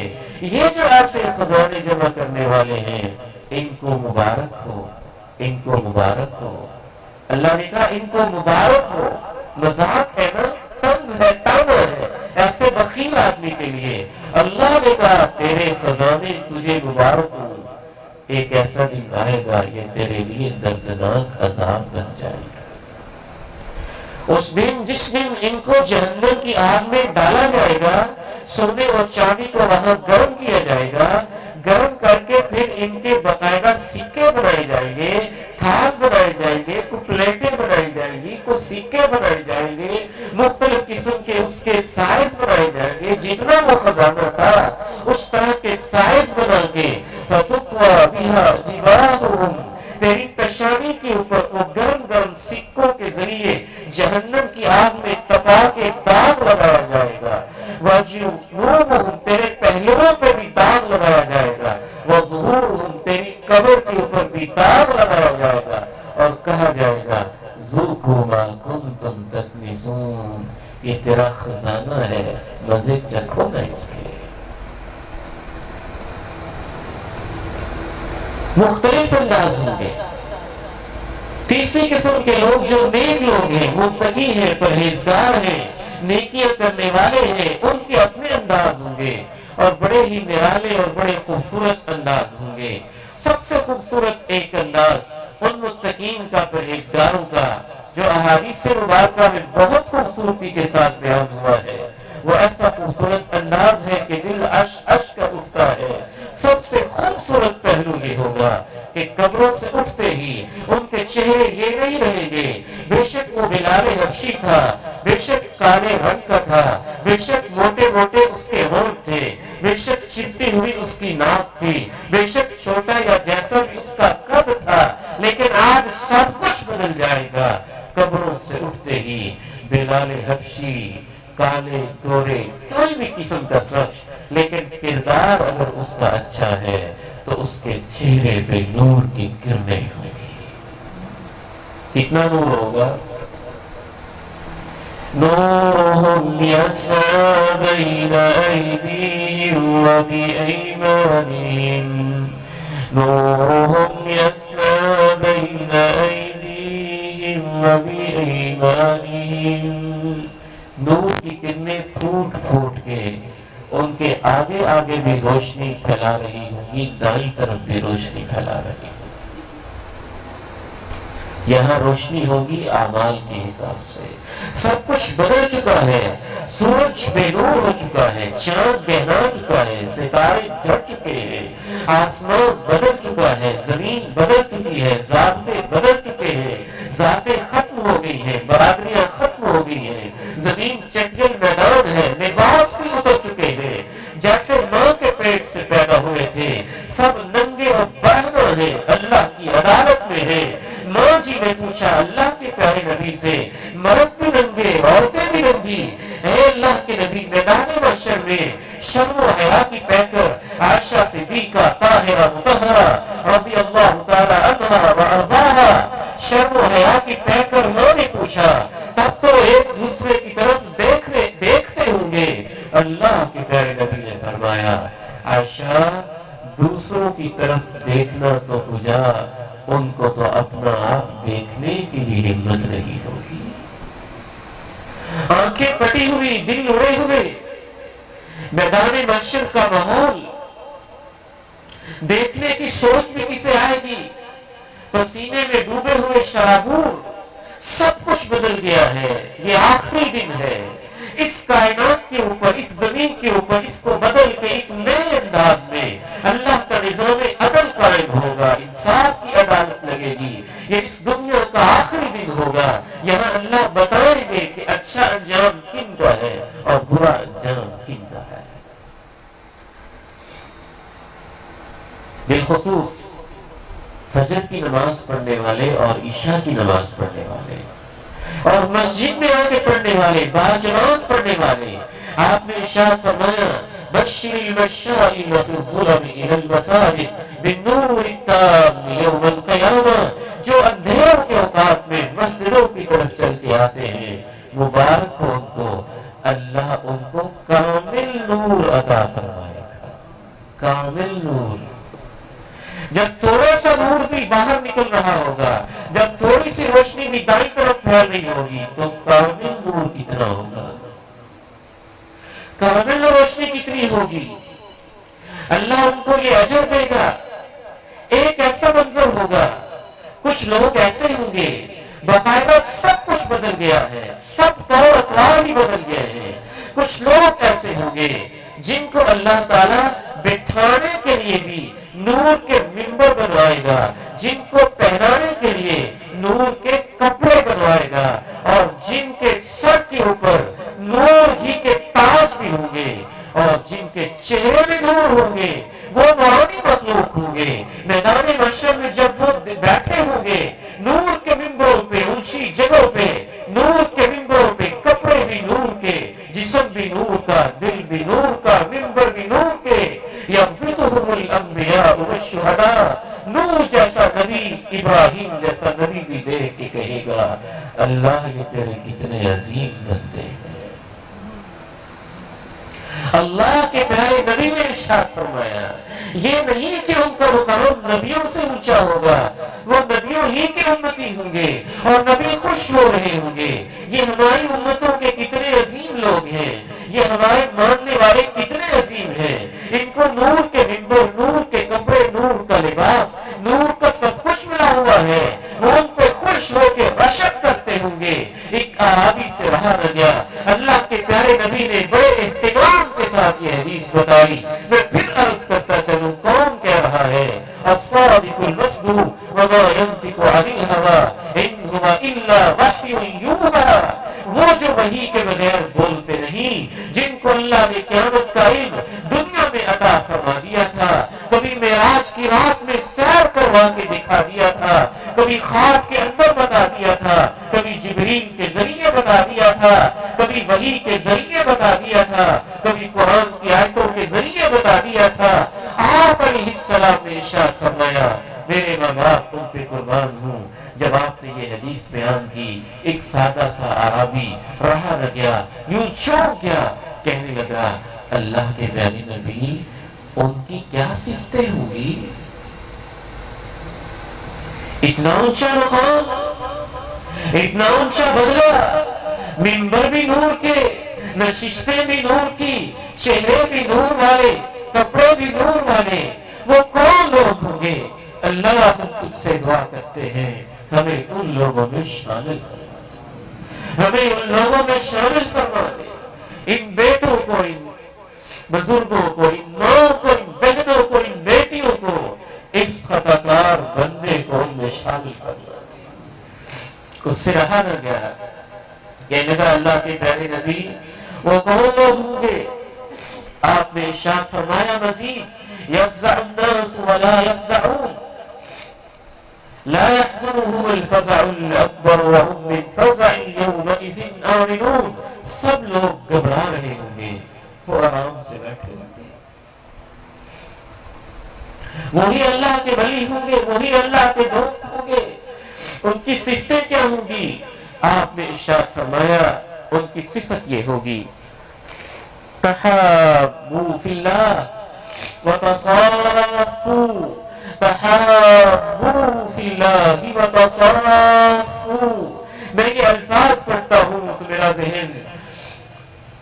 یہ جو ایسے خزانے جمع کرنے والے ہیں ان کو مبارک ہو، ان کو مبارک ہو۔ اللہ نے کہا ان کو مبارک ہو، مذاق ہے نا، طنز ہے، تانا ہے ایسے بخیل آدمی کے لیے۔ اللہ نے کہا تیرے خزانے تجھے مبارک ہوں، ایک ایسا دن آئے گا یہ تیرے لیے دردناک عذاب بن جائے گا۔ اس دن جس دن ان کو جہنم کی آگ میں ڈالا جائے گا، سونے اور چاندی کو وہاں گرم کیا جائے گا، گرم کر کے پھر ان کے باقاعدہ سکے بنائے جائیں گے، تھال بنائے جائیں گے، کچھ پلیٹیں بنائی جائیں گی، کچھ سکے بنائے جائیں گے، مختلف قسم کے اس کے سائز بنائے جائیں گے، جتنا وہ خزانہ تھا اس طرح کے سائز بنا کے فَتُقْوَى بِهَا جِبَاهُهُمْ، تیری پیشانی کے اوپر وہ گرم گرم سکوں کے ذریعے جہنم کی آگ میں تپا کے داغ لگایا جائے گا، وَجُنُوبُهُمْ، تیرے پہلوؤں پہ بھی داغ لگایا جائے گا، وَظُهُورُهُمْ، تیری کمر کے اوپر بھی داغ لگایا جائے گا، اور کہا جائے گا ذُوقُوا مَا كُنتُمْ تَكْنِزُونَ، یہ تیرا خزانہ ہے، مزے چکھو نا اس کے۔ مختلف انداز ہوں گے۔ تیسری قسم کے لوگ جو نیک لوگ ہیں، متقی ہیں، پرہیزگار ہیں، نیکیاں کرنے والے ہیں، ان کے اپنے انداز ہوں گے اور بڑے ہی نرالے اور بڑے خوبصورت انداز ہوں گے۔ سب سے خوبصورت ایک انداز ان متقین کا، پرہیزگاروں کا، جو احادیث مبارکہ میں بہت خوبصورتی کے ساتھ بیان ہوا ہے، وہ ایسا خوبصورت انداز ہے کہ دل عش عش کا اٹھتا ہے۔ سب سے خوبصورت پہلو یہ ہوگا کہ قبروں سے اٹھتے ہی ان کے چہرے یہ نہیں رہیں گے بے شک وہ بلال حبشی تھا، بے شک کالے رنگ کا تھا، بے شک موٹے موٹے اس کے ہونٹ تھے، بے شک چپٹی ہوئی اس کی ناک تھی، بے شک چھوٹا یا جیسا بھی اس کا قد تھا، لیکن آج سب کچھ بدل جائے گا۔ قبروں سے اٹھتے ہی بلال حبشی، کالے گورے کوئی بھی قسم کا شخص، لیکن کردار اگر اس کا اچھا ہے تو اس کے چہرے پہ نور کی کرنیں ہوگی۔ کتنا نور ہوگا؟ نورهم يسعى بين أيديهم وبأيمانهم نورهم يسعى بين أيديهم وبأيمانهم نور کی کرنیں پھوٹ پھوٹ کے ان کے آگے آگے بھی روشنی پھیلا رہی ہوں گی، دائیں طرف بھی روشنی پھیلا رہی ہوں۔ یہاں روشنی ہوگی اعمال کے حساب سے۔ سب کچھ بدل چکا ہے، سورج بے نور ہو چکا ہے، چاند بہنا چکا ہے، ستارے جھٹ چکے ہیں، آسمان بدل چکا ہے، زمین بدل چکی ہے، ضابطے بدل چکے ہیں، ذاتیں ختم ہو گئی ہیں، برادریاں ختم ہو گئی ہیں، زمین چٹگل میدان ہے، لباس بھی اتر چکے ہیں، جیسے ماں کے پیٹ سے پیدا ہوئے تھے سب ننگے اور برہنہ ہیں، اللہ کی عدالت میں ہے۔ ماں جی نے پوچھا اللہ کے پیارے نبی سے، مرد بھی ننگے عورتیں بھی ننگی، اے اللہ کے نبی میدان محشر میں شرم و حیا کی پیکر عائشہ صدیقہ طاہرہ مطہرہ رضی اللہ تعالی عنہا و ارضاہا، شرم و حیا کی پیکر ماں نے پوچھا، تب تو ایک دوسرے کی طرف دیکھتے ہوں گے۔ اللہ کے پیارے نبی نے فرمایا عائشہ دوسروں کی طرف دیکھنا تو کجا، ان کو تو اپنا آپ دیکھنے کی بھی ہمت نہیں ہوگی۔ آنکھیں پٹی ہوئی، دل اڑے ہوئے، میدان محشر کا ماحول دیکھنے کی سوچ بھی کسے آئے گی؟ پسینے میں ڈوبے ہوئے شرابور، سب کچھ بدل گیا ہے، یہ آخری دن ہے۔ اس کائنات کے اوپر، اس زمین کے اوپر اس کو بدل کے ایک نئے انداز میں اللہ کا نظام عدل قائم ہوگا، انصاف کی عدالت لگے گی۔ یہ اس دنیا کا آخری دن ہوگا، یہاں اللہ بتائیں گے کہ اچھا انجام کن کا ہے اور برا انجام کن کا ہے۔ بالخصوص فجر کی نماز پڑھنے والے اور عشاء کی نماز پڑھنے والے اور مسجد میں آ کے پڑھنے والے، باجماعت پڑھنے والے، آپ نے ارشاد فرمایا بشر المشائین فی الظلم الی المساجد بالنور التام یوم القیامہ، جو اندھیروں کے اوقات میں مسجدوں کی طرف چل کے آتے ہیں، مبارک ہو ان کو، اللہ ان کو کامل نور عطا فرمائے گا، کامل نور۔ جب تھوڑا سا نور بھی باہر نکل رہا ہوگا، جب تھوڑی سی روشنی بھی دائیں طرف پھیل رہی ہوگی تو کامل نور کتنا ہوگا، کامل روشنی کتنی ہوگی۔ اللہ ان کو یہ اجر دے گا۔ ایک ایسا منظر ہوگا، کچھ لوگ ایسے ہوں گے باقاعدہ سب کچھ بدل گیا ہے، سب طور اطوار ہی بدل گئے ہیں۔ کچھ لوگ ایسے ہوں گے جن کو اللہ تعالیٰ بٹھانے کے لیے بھی نور کے ممبر بنوائے گا، جن کو پہنانے کے لیے نور کے کپڑے بنوائے گا، اور جن کے سر کے اوپر نور ہی کے تاج بھی ہوں گے، اور جن کے چہرے میں نور ہوں گے، وہ نورانی مخلوق ہوں گے۔ میدان محشر میں جب وہ بیٹھے ہوں گے نور کے ممبروں پہ، اونچی جگہوں پہ، نور کے ممبروں پہ، کپڑے بھی نور کے، جسم بھی نور کا، دل بھی نور کا، ممبر بھی نور کے، یغبطہم الانبیاء والشہداء، نور جیسا نبی، ابراہیم جیسا نبی بھی دیکھ کے کہے گا اللہ یہ تیرے کتنے عظیم بندے ہیں۔ اللہ کے پیارے نبی نے ارشاد فرمایا یہ نہیں کہ ان کا مقام نبیوں سے اونچا ہوگا، وہ نبیوں ہی کے امتی ہوں گے اور نبی خوش ہو رہے ہوں گے۔ یہ ہماری امتوں کے کتنے عظیم لوگ ہیں، یہ ہمارے ماننے والے کتنے عظیم ہیں، ان کو نور کے ممبر، نور کے کپڑے، نور کا لباس، نور کا سب کچھ ملا ہوا ہے، وہ ان پہ خوش ہو کے رشک کرتے ہوں گے۔ ایک اعرابی سے رہا نہ گیا، اللہ کے پیارے نبی نے بڑے اہتمام کے ساتھ یہ حدیث بتائی، میں پھر عرض کرتا چلوں کون کہہ رہا ہے؟ الصادق المصدوق ہوا ان هو الا وحی یوحی، وہ جو وحی کے بغیر بولتے نہیں، جن کو اللہ نے قیامت کا علم دنیا میں عطا فرما دیا تھا، کبھی معراج کی رات میں سیر کروا کے دکھا دیا تھا، کبھی خواب کے اندر بتا دیا تھا، کبھی جبریل کے ذریعے بتا دیا تھا، کبھی وحی کے ذریعے بتا دیا تھا، کبھی قرآن کی آیتوں کے ذریعے بتا دیا تھا۔ آپ علیہ السلام نے ارشاد فرمایا میرے ماں باپ تم پہ قربان ہوں۔ جب آپ نے یہ حدیث بیان کی، ایک سادہ سا عربی رہا نہ گیا، یوں چونک گیا، کہنے لگا اللہ کے پیارے نبی ان کی کیا صفتیں ہوں گی؟ اتنا اونچا مقام، اتنا اونچا بدلہ، منبر بھی نور کے، نشستیں بھی نور کی، چہرے بھی نور والے، کپڑے بھی نور والے، وہ کون لوگ ہوں گے؟ اللہ ہم تجھ سے دعا کرتے ہیں ہمیں ان لوگوں میں شامل فرما دے، ہمیں ان لوگوں میں شامل فرما دے، ان بیٹوں کو، ان بزرگوں کو، ان ماں کو، ان بہنوں کو، ان بیٹیوں کو، اس خطا کار بندے کو ان میں شامل فرما دے۔ اس سے رہا نہ گیا، کہنے لگا اللہ کے پیارے نبی وہ کون لوگ ہوں گے؟ آپ نے ارشاد فرمایا مزید یفزع الناس ولا یفزعون، لا يحزنهم الفزع الاکبر وهم من فزع يومئذ آمنون، سب لوگ گھبرا رہے ہوں گے، وہ آرام سے بیٹھے ہوں گے، وہی اللہ کے ولی ہوں گے، وہی اللہ کے دوست ہوں گے۔ ان کی صفتیں کیا ہوں گی؟ آپ نے ارشاد فرمایا ان کی صفت یہ ہوگی تحابوا فی اللہ وتصافوا، تحابوا فی اللہ وتصافوا۔ میں یہ الفاظ پڑھتا ہوں تو میرا ذہن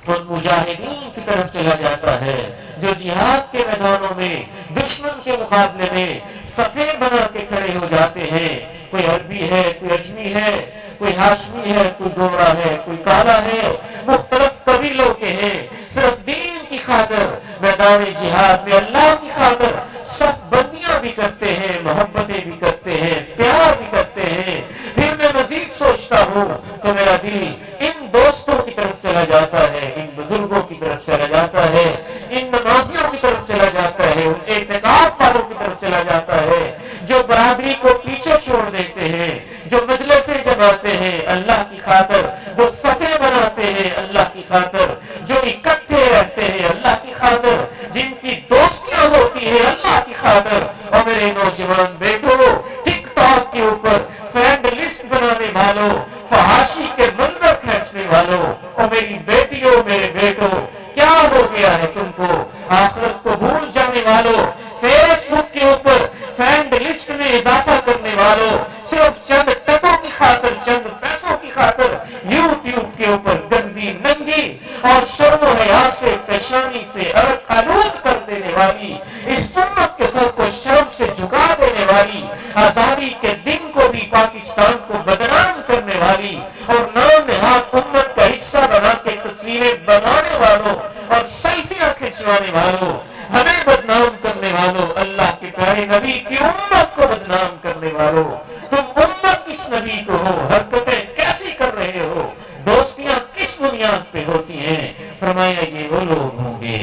ان مجاہدین کی طرف چلا جاتا ہے جو جہاد کے میدانوں میں دشمن کے مقابلے میں صفیں بنا کے کھڑے ہو جاتے ہیں، کوئی عربی ہے، کوئی اجمی ہے، کوئی ہاشمی ہے، کوئی گورا ہے، کوئی کالا ہے، مختلف قبیلوں کے ہیں، صرف دین کی خاطر میدان جہاد میں اللہ کی خاطر سب بندیاں بھی کرتے ہیں، محبتیں بھی کرتے ہیں، پیار بھی کرتے ہیں۔ پھر میں مزید سوچتا ہوں تو میرا دل ان دوستوں کی طرف چلا جاتا ہے، ان بزرگوں کی طرف چلا جاتا ہے، ان نمازیوں کی طرف چلا جاتا ہے، ان اعتکاف والوں کی طرف چلا جاتا ہے جو برادری کو پیچھے چھوڑ دیتے ہیں، جو مجلسیں جماتے ہیں اللہ کی خاطر، جو صفیں بناتے ہیں اللہ کی خاطر، جو اکٹھے رہتے ہیں اللہ کی خاطر، جن کی دوستیاں ہوتی ہیں اللہ کی خاطر۔ اور میرے نوجوان بیٹوں، ٹک ٹاک کے اوپر فرینڈ لسٹ بنانے والوں، فحاشی کے منظر کھینچنے والوں، اور میری بیٹیوں، میرے بیٹوں، کیا ہو گیا ہے تم کو؟ آخرت کو بھول جانے والوں، فیس بک کے اوپر فرینڈ لسٹ میں اضافہ کرنے والوں، صرف چند ٹکوں کی خاطر، چند پیسوں کی خاطر یوٹیوب کے اوپر گندی ننگی اور شرم و حیا سے، پیشانی سے ارق آلود کر دینے والی، اس امت کے سر کو شرم سے جھکا دینے والی، آزادی کے دن کو بھی پاکستان کو بدنام کرنے والی اور نام نہاد امت کا حصہ بنا کے تصویریں بنانے والوں اور سیلفیاں کھنچوانے والوں، ہمیں بدنام کرنے والوں، اللہ کے پیارے نبی کی امت کو بدنام کرنے والوں، تم امت کس نبی کو ہو؟ حرکتیں کیسی کر رہے ہو؟ دوستیاں کس بنیاد پہ ہوتی ہیں؟ فرمایا یہ وہ لوگ ہوں گے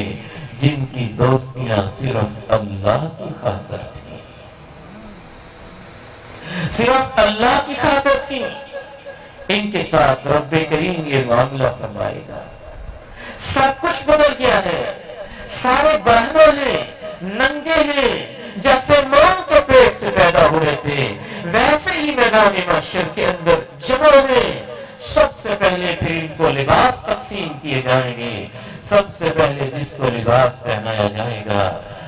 جن کی دوستیاں صرف اللہ کی خاطر تھی، صرف اللہ کی خاطر تھی۔ ان کے ساتھ رب کریم یہ معاملہ فرمائے گا، سب کچھ بدل گیا ہے، سارے بہنوں ہیں، ننگے ہیں، جیسے ماں کے پیٹ سے پیدا ہوئے تھے ویسے ہی میدان محشر کے اندر جمع ہیں۔ سب سے پہلے پھر ان کو لباس تقسیم کیے جائیں گے، سب سے پہلے جس کو لباس پہنایا جائے گا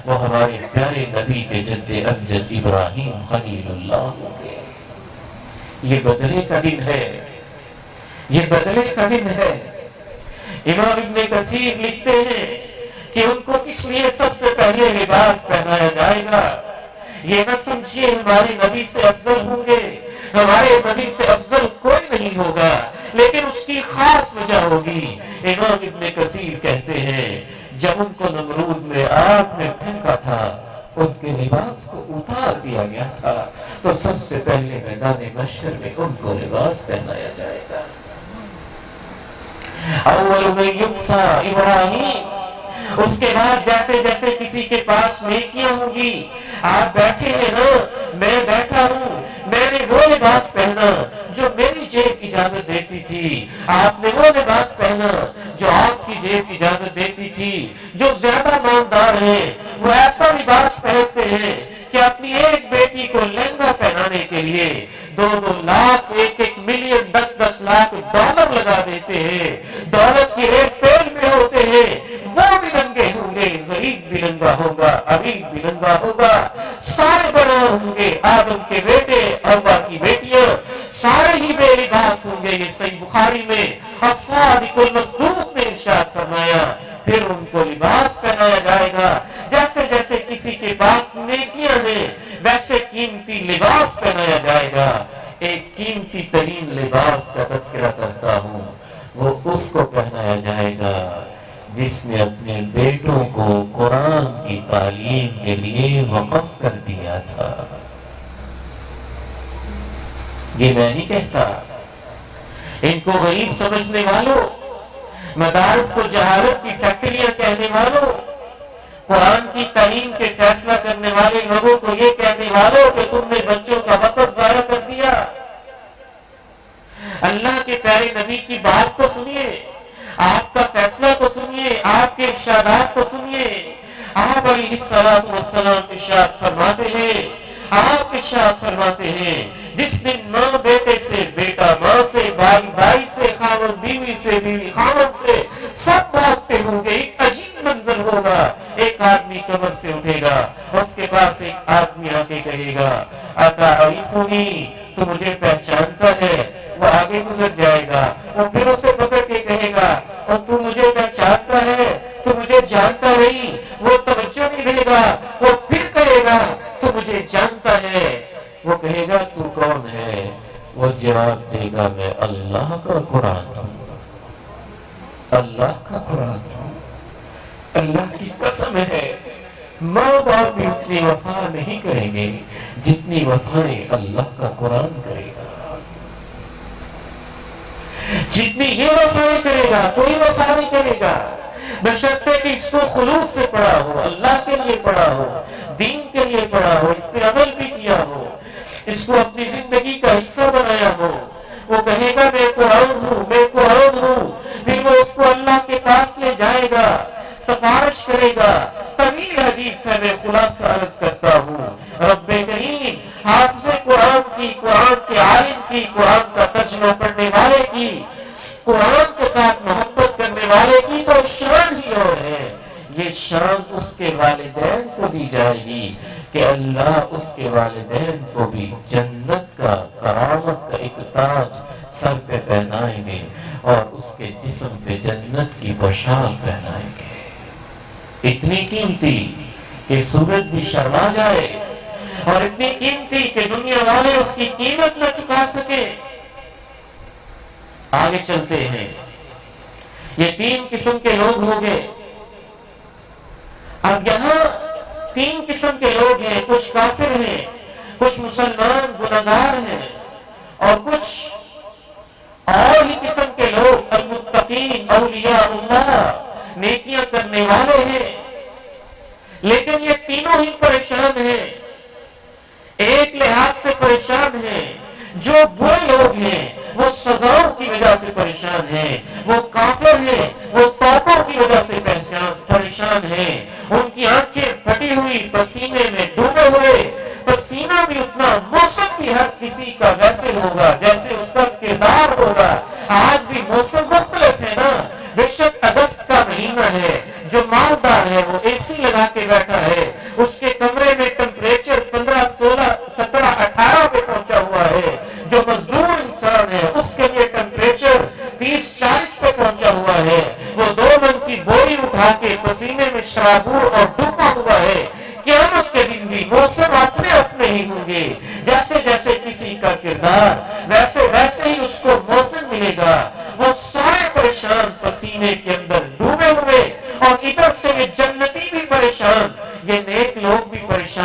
وہ ہمارے پیارے نبی کے جد امجد ابراہیم خلیل اللہ ہوں گے۔ یہ بدلے کا دن ہے، یہ بدلے کا دن ہے۔ امام ابن کثیر لکھتے ہیں کہ ان کو کس لیے سب سے پہلے لباس پہنایا جائے گا؟ یہ نہ سمجھیے ہمارے نبی سے افضل ہوں گے، ہمارے نبی سے افضل کوئی نہیں ہوگا، لیکن اس کی خاص وجہ ہوگی۔ امام ابن کثیر کہتے ہیں جب ان کو نمرود میں آگ میں پھینکا تھا ان کے لباس کو اتار دیا گیا تھا، تو سب سے پہلے میدان محشر میں ان کو لباس پہنایا جائے گا۔ اول من یکسا ابراہیم، اس کے بعد جیسے جیسے کسی کے پاس نیکیاں ہوں گی، آپ بیٹھے ہیں نا، میں بیٹھا ہوں، میں نے وہ لباس پہنا جو میری جیب اجازت دیتی تھی، آپ نے وہ لباس پہنا جو آپ کی جیب اجازت دیتی تھی۔ جو زیادہ مالدار ہیں وہ ایسا لباس پہنتے ہیں کہ اپنی ایک بیٹی کو لہنگا پہنانے کے لیے 2-2 لاکھ، 1-1 ملین، 10-10 لاکھ ڈالر لگا دیتے ہیں۔ دولت کی ریٹ پیل میں ہوتے ہیں، وہ بھی ننگے ہوں گے، غریب بھی ننگا ہوگا، امیر بھی ننگا ہوگا، سارے بڑے ہوں گے، آدم کے بیٹے، حوا کی بیٹیاں، سارے ہی بے لباس ہوں گے۔ یہ صحیح بخاری میں الصادق المصدوق نے ارشاد فرمایا، پھر ان کو لباس پہنایا جائے گا۔ جیسے جیسے کسی کے پاس نیکیاں ہیں ویسے قیمتی لباس پہنایا جائے گا۔ ایک قیمتی ترین لباس کا تذکرہ کرتا ہوں، وہ اس کو پہنایا جائے گا جس نے اپنے بیٹوں کو قرآن کی تعلیم کے لیے وقف کر دیا تھا۔ یہ میں نہیں کہتا، ان کو غریب سمجھنے والوں، مدارس کو جہالت کی فیکٹریاں کہنے والوں، قرآن کی تعلیم کے فیصلہ کرنے والے لوگوں کو یہ کہنے والوں کہ تم نے بچوں کا وقت ضائع کر دیا۔ اللہ کے پیارے نبی کی بات تو سنیے، آپ کا فیصلہ تو سنیے، آپ کے ارشادات تو سنیے۔ آپ علیہ الصلوۃ والسلام ارشاد فرماتے ہیں، آپ ارشاد فرماتے ہیں، جس دن ماں بیٹے سے، بیٹا ماں سے، بھائی بھائی سے، خاوند بیوی سے، بیوی خاوند سے، سب بھاگتے ہوں گے۔ ایک عجیب منظر ہوگا، ایک آدمی قبر سے اٹھے گا، اس کے پاس ایک آدمی آ کے کہے گا اتعرفنی، تو مجھے پہچانتا ہے؟ وہ آگے گزر جائے گا، وہ پھر اسے پکڑ کے کہے گا اور تو مجھے پہچانتا ہے؟ تو مجھے جانتا نہیں۔ وہ توجہ نہیں دے گا، وہ پھر کہے گا تو مجھے جانتا ہے؟ وہ کہے گا تو کون ہے؟ وہ جواب دے گا میں اللہ کا قرآن ہوں، اللہ کا قرآن ہوں۔ اللہ کی قسم ہے، ماں باپ بھی اتنی وفا نہیں کریں گے جتنی وفائیں اللہ کا قرآن کرے گا۔ جتنی یہ وفائیں کرے گا کوئی وفا نہیں کرے گا، بشرطے کہ اس کو خلوص سے پڑھا ہو، اللہ کے لیے پڑھا ہو، دین کے لیے پڑھا ہو، اس پہ عمل بھی کیا ہو، اس کو اپنی زندگی کا حصہ بنایا ہو۔ وہ کہے گا میں قرآن ہوں، میں قرآن ہوں، پھر وہ اس کو اللہ کے پاس لے جائے گا، سفارش کرے گا۔ طویل حدیث ہے، میں خلاصہ عرض کرتا ہوں، رب کریم حافظ قرآن کی، قرآن کے عالم کی، قرآن کا ترجمہ پڑھنے والے کی، قرآن کے ساتھ محبت کرنے والے کی تو شان ہی اور ہے۔ یہ شان اس کے والدین کو دی جائے گی کہ اللہ اس کے والدین کو بھی جنت کا، کرامت کا ایک تاج سر پہ پہنائیں گے اور اس کے جسم پہ جنت کی پوشاک پہنائیں گے۔ اتنی قیمتی کہ سورج بھی شرما جائے، اور اتنی قیمتی کہ دنیا والے اس کی قیمت نہ چکا سکے۔ آگے چلتے ہیں، یہ 3 قسم کے لوگ ہوں گے۔ اب یہاں 3 قسم کے لوگ ہیں، کچھ کافر ہیں، کچھ مسلمان گنہگار ہیں، اور کچھ اور ہی قسم کے لوگ المتقین، اولیاء اللہ، نیکیاں کرنے والے ہیں۔ لیکن یہ تینوں ہی پریشان ہیں، ایک لحاظ سے پریشان ہیں۔ جو برے لوگ ہیں وہ سزاؤں کی وجہ سے پریشان ہیں، وہ کافر ہیں، وہ توبوں کی وجہ سے پریشان ہیں۔ ان کی آنکھیں پھٹی ہوئی، پسینے میں ڈوبے ہوئے، پسینہ بھی اتنا، موسم بھی ہر کسی کا ویسے ہوگا جیسے اس کا کردار ہوگا۔ آج بھی موسم مختلف ہے نا، بے شک اگست کا مہینہ ہے، جو مالدار ہے وہ اے سی لگا کے بیٹھا ہے، اس کے کمرے میں ٹمپریچر 15، 16، 17، 18 پہ پہنچا ہوا ہے۔ جو مزدور انسان ہے اس کے لیے ٹمپریچر 30، 40 پہ پہنچا ہوا ہے، وہ 2 من کی بوری اٹھا کے پسینے میں شرابور اور ڈوبا ہوا ہے۔ قیامت کے دن بھی موسم اپنے اپنے ہی ہوں گے، جیسے جیسے کسی کا کردار ویسے ویسے ہی اس کو موسم ملے گا۔ وہ سارے پریشان، پسینے کے اندر ڈوبے ہوئے، اور ادھر سے یہ جنتی بھی پریشان، یہ نیک لوگ بھی پریشان۔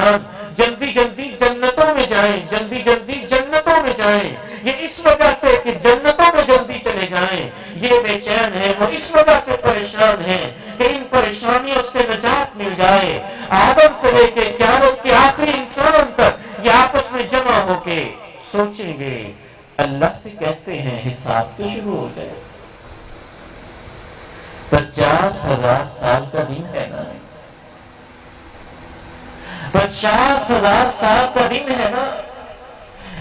بے چین ہیں، وہ اس وجہ سے پریشان ہیں کہ ان پریشانیوں سے نجات مل جائے۔ آدم سے لے کے قیامت کے آخری انسان تک یہ آپس میں جمع ہو کے سوچیں گے، اللہ سے کہتے ہیں حساب تو شروع ہو جائے۔ 50,000 سال کا دن ہے نا، 50,000 سال کا دن ہے نا۔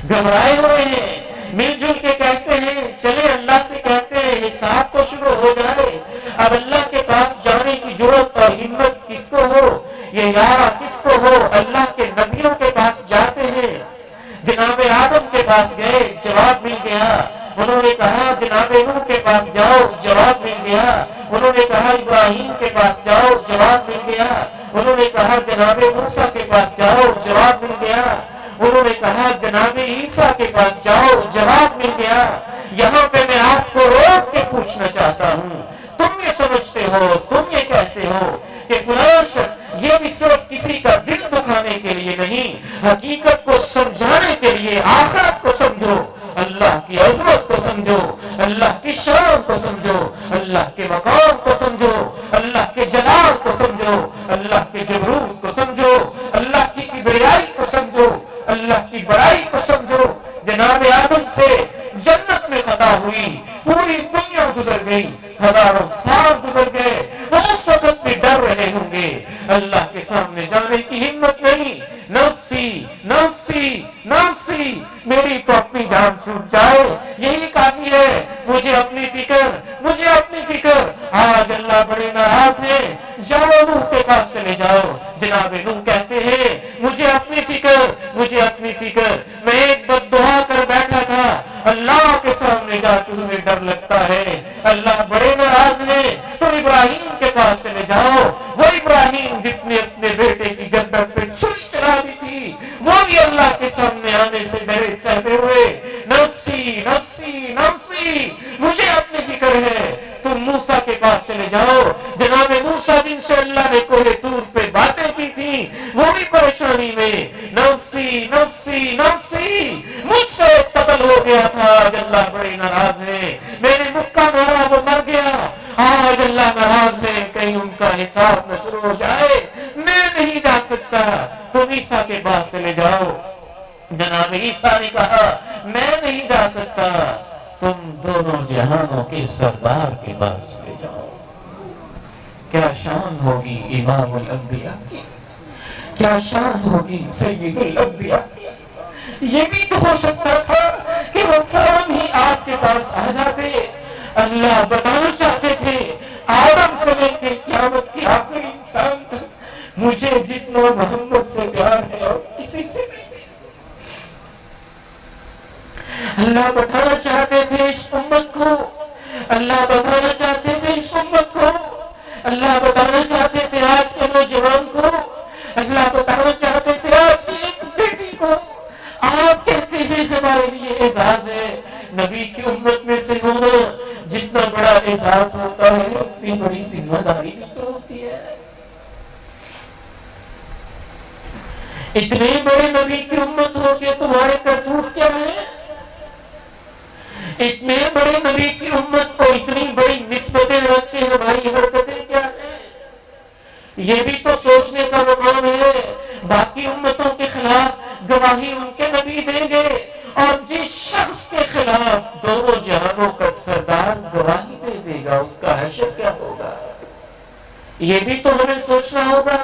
گھبرائے ہوئے ہیں، مل جل کے کہتے ہیں چلے اللہ سے کہتے ہیں حساب تو شروع ہو جائے۔ اب اللہ کے پاس جانے کی جرأت اور ہمت کس کو ہو، یہ یارہ کس کو ہو؟ اللہ کے نبیوں کے پاس جاتے ہیں۔ جناب آدم کے پاس گئے، جواب مل گیا۔ انہوں نے کہا جناب نوح کے پاس جاؤ، جواب مل گیا۔ انہوں نے کہا ابراہیم کے پاس جاؤ، جواب مل گیا۔ انہوں نے کہا جناب موسیٰ کے پاس جاؤ، جواب مل گیا۔ انہوں نے کہا جناب عیسیٰ کے پاس جاؤ، جواب مل گیا۔ یہاں پہ میں آپ کو روک کے پوچھنا چاہتا ہوں، تم یہ سمجھتے ہو، تم یہ کہتے ہو کہ فلاں شخص، یہ بھی صرف کسی کا دل دکھانے کے لیے نہیں، حقیقت کو سمجھانے کے لیے آخرت کو سمجھو، اللہ کی عظمت کو سمجھو، اللہ کی شان کو سمجھو، اللہ کے مقام کو سمجھو، اللہ کے جلال کو سمجھو، اللہ کے جبروت کو سمجھو، اللہ کی کبریائی کو سمجھو، اللہ کی بڑائی کو سمجھو۔ جناب آدم سے جنت میں خطا ہوئی، پوری دنیا گزر گئی، ہزاروں سال گزر گئے، وہ اس وقت بھی ڈر رہے ہوں گے، اللہ کے سامنے جانے کی ہمت نہیں۔ نفسی نفسی نفسی، میری تو اپنی جان چھوٹ جائے یہی کافی ہے، مجھے اپنی فکر، مجھے اپنی فکر۔ آج اللہ بڑے ناراض ہیں، جاؤ نوح کے پاس چلے جاؤ۔ جناب نوح کہتے ہیں مجھے اپنی فکر، مجھے اپنی فکر، میں ایک بد دعا کر بیٹھا تھا، اللہ کے سامنے جاتے ہوئے ڈر لگتا ہے، اللہ بڑے ناراض ہیں، تم ابراہیم کے پاس چلے جاؤ۔ وہ ابراہیم جس نے اپنے بیٹے کی گردن پہ چھری چلا دی تھی، وہ بھی اللہ کے سامنے آنے سے ڈرے سہتے ہوئے، نفسی نفسی نفسی، مجھے اپنی فکر ہے۔ تم موسیٰ کے پاس چلے جاؤ، جناب موسیٰ جن سے اللہ نے کوہ طور پہ باتیں کی تھی، وہ بھی پریشانی میں، نفسی نفسی نفسی، مجھ سے قتل ہو گیا تھا، آج اللہ بڑے ناراض ہیں، میں نے مکہ مارا وہ مر گیا، آج اللہ ناراض ہے، کہیں ان کا حساب نہ شروع ہو جائے، میں نہیں جا سکتا، تم عیسیٰ کے پاس چلے جاؤ۔ جناب عیسیٰ نے کہا میں نہیں جا سکتا، تم دونوں جہانوں کے سردار کے پاس چلے جاؤ۔ کیا شان ہوگی امام الانبیاء کی، کیا شان ہوگی سید الانبیاء کی۔ یہ بھی تو ہو سکتا تھا کہ وہ فوراً ہی آپ کے پاس آ جاتے۔ اللہ بتانا چاہتے تھے آدم سے لے کے قیامت کے آخری انسان تک مجھے جتنا محمد سے پیار ہے اور کسی سے نہیں۔ اللہ بتانا چاہتے تھے اس امت کو، اللہ بتانا چاہتے تھے اس امت کو، اللہ بتانا چاہتے تھے آج کے نوجوان کو، اللہ بتانا چاہتے تھے آج کی ایک بیٹی کو۔ آپ کہتے ہیں ہمارے لیے اعزاز ہے، نبی کی امت میں سے ہونا جتنا بڑا اعزاز ہوتا ہے اتنی بڑی ذمہ داری بھی تو ہوتی ہے۔ اتنے بڑے نبی کی امت ہو کے تمہارے کرتوت کیا ہے؟ اتنے بڑے نبی کی امت کو اتنی بڑی نسبتیں رکھ کے ہماری حرکتیں کیا ہیں؟ یہ بھی تو سوچنے کا مقام ہے۔ باقی امتوں کے خلاف گواہی ان کے نبی دیں گے، اور جس شخص کے خلاف دونوں جہانوں کا سردار گواہی دے دے گا اس کا حشر کیا ہوگا؟ یہ بھی تو ہمیں سوچنا ہوگا۔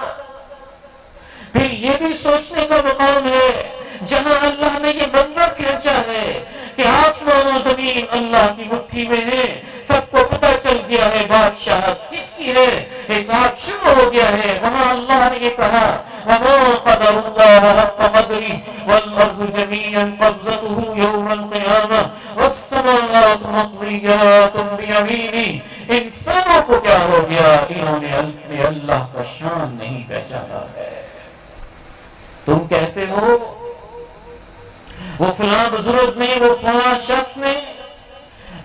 پھر یہ بھی سوچنے کا مقام ہے جہاں اللہ نے یہ منظر کھینچا ہے کہ آسمان و زمین اللہ کی مٹھی میں ہے، سب کو پتہ چل گیا ہے بادشاہت کس کی ہے، حساب شروع ہو گیا ہے۔ وہاں اللہ نے یہ کہا وَمَا قَدَرُ اللَّهَ حَقَّ قَدْرِهِ وَالْأَرْضُ جَمِيعًا قَبْضَتُهُ يَوْمَ الْقِيَامَةِ وَالسَّمَاوَاتُ مَطْوِيَّاتٌ بِيَمِينِهِ۔ انسانوں کو کیا ہو گیا؟ انہوں نے اللہ کا شان نہیں پہچانا ہے۔ تم کہتے ہو وہ فلاں بزرگ نے، وہ فلاں شخص نے،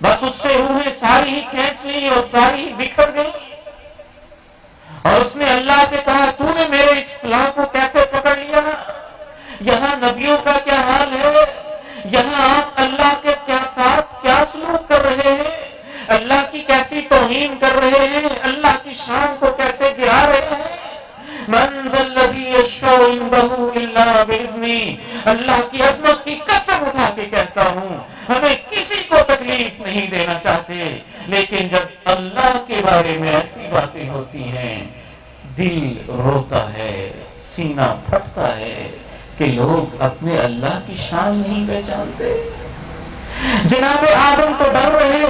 بس اس سے روحیں ساری ہی کھینچ لی اور ساری ہی بکھر گئی، اور اس نے اللہ سے کہا تو نے میرے اس فلاں کو کیسے پکڑ لیا؟ یہاں نبیوں کا کیا حال ہے؟ یہاں آپ اللہ کے کیا ساتھ کیا سلوک کر رہے ہیں؟ اللہ کی کیسی توہین کر رہے ہیں، اللہ کی شان کو کیسے گرا رہے ہیں. من ذا الذی یشفع عنده الا باذنہ، اللہ کی عظمت کی قسم اٹھا کے کہتا ہوں ہمیں کسی کو تکلیف نہیں دینا چاہتے، لیکن جب اللہ کے بارے میں ایسی باتیں ہوتی ہیں دل روتا ہے، سینہ پھٹتا ہے کہ لوگ اپنے اللہ کی شان نہیں پہچانتے. جناب آدم تو ڈر رہے،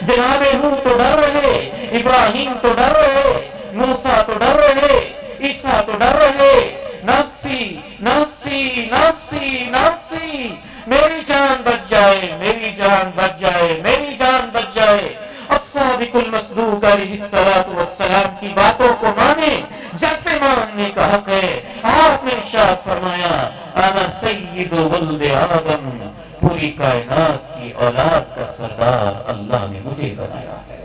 جناب نوح تو ڈر رہے، ابراہیم تو ڈر رہے، موسیٰ تو ڈر رہے، عیسیٰ تو ڈر رہے. نفسی نفسی نفسی نفسی، میری جان بچ جائے، میری جان بچ جائے، میری جان بچ جائے. الصادق المصدوق علیہ الصلوۃ والسلام کی باتوں کو مانے جیسے ماننے کا حق ہے. آپ نے ارشاد فرمایا انا سید ولد آدم، پوری کائنات کی اولاد کا سردار اللہ نے مجھے بنایا ہے.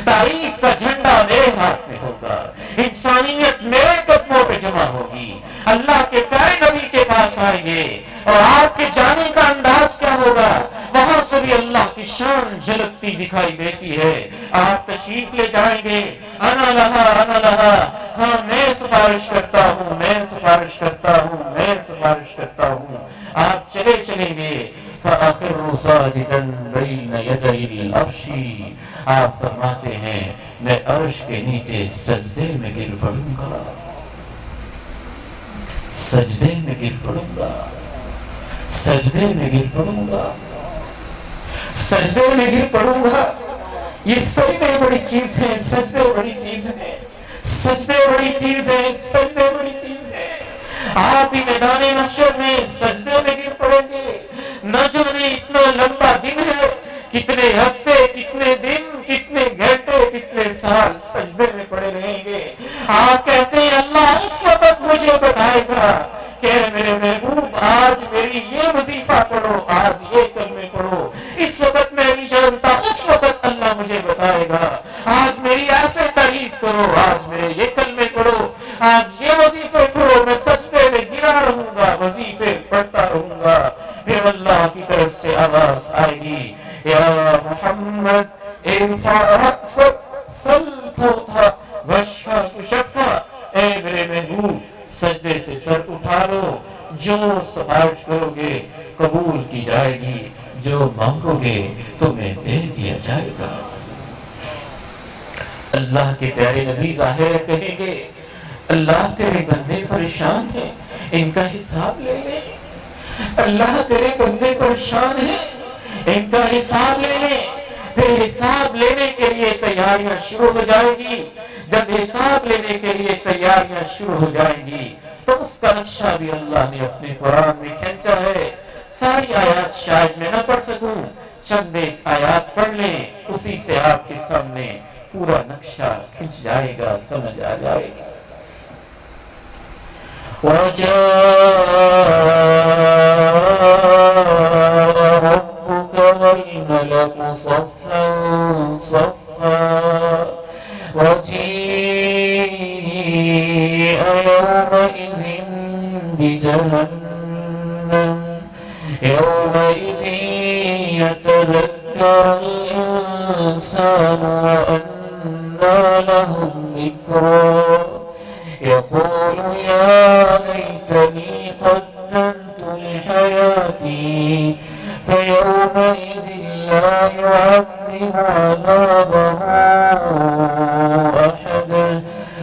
تعریف کا جھنڈا میرے ہاتھ میں ہوگا، انسانیت میرے قدموں پہ جمع ہوگی. اللہ کے پیارے نبی کے پاس آئیں گے اور آپ کے جانے کا انداز کیا ہوگا، وہاں سے بھی اللہ کی شان جھلکتی دکھائی دیتی ہے. آپ تشریف لے جائیں گے، انا لہا انا لہا، ہاں میں سفارش کرتا ہوں، میں سفارش کرتا ہوں، میں سفارش کرتا ہوں. آپ چلے چلیں گے فَأَخِرُّ سَاجِدًا بَيْنَ يَدَيِ الْعَرْشِ، آپ فرماتے ہیں میں عرش کے نیچے سجدے میں گر پڑوں گا، سجدے میں گر پڑوں گا، سجدے میں گر پڑوں گا، سجدے میں گر پڑوں گا. یہ سجدے بڑی چیز ہے، سجدے بڑی چیز ہے، سجدے بڑی چیز ہے، سجدے بڑی چیز ہے. آپ بھی میدان محشر میں سجدے میں گر پڑیں گے. نہ جانے اتنا لمبا دن ہے، کتنے ہفتے، کتنے دن، کتنے گھنٹے، کتنے سال سجدے میں پڑے رہیں گے. آپ کہتے ہیں اللہ اس وقت مجھے بتائے گا کہ میرے محبوب آج میری یہ وظیفہ پڑھو، آج یہ کلمے پڑھو. اس وقت میں نہیں جانتا، اس وقت اللہ مجھے بتائے گا آج میری ایسے تعریف کرو، آج میرے یہ کلمے پڑھو، آج یہ وظیفے پڑھو. میں سجدے میں گرا رہوں گا، وظیفے پڑھتا رہوں گا. پھر اللہ کی طرف سے آواز آئے گی یا محمد ارفع رأسک سل تعطى واشفع تشفع، اے میرے محبوب سجدے سے سر اٹھا لو، جو سفارش کرو گے قبول کی جائے گی، جو مانگو گے تمہیں دے دیا جائے گا. اللہ کے پیارے نبی ظاہر کہیں گے اللہ تیرے بندے پریشان ہیں، ان کا حساب لے لے. اللہ تیرے بندے پریشان ہیں، ان کا حساب لے لے. پھر حساب لینے کے لیے تیاریاں شروع ہو جائے گی. جب حساب لینے کے لیے تیاریاں شروع ہو جائیں گی تو اس کا نقشہ بھی اللہ نے اپنے قرآن میں کھینچا ہے. ساری آیات شاید میں نہ پڑھ سکوں، چند ایک آیات پڑھ لیں، اسی سے آپ کے سامنے پورا نقشہ کھنچ جائے گا، سمجھ آ جائے گا. ربك والملك صفا صفا وجيء يومئذ بجهنم يومئذ يتذكر الإنسان وأنى له الذكرى يقول يا ليتني قدمت لحياتي فيومئذ لا يعذب عذابه أحد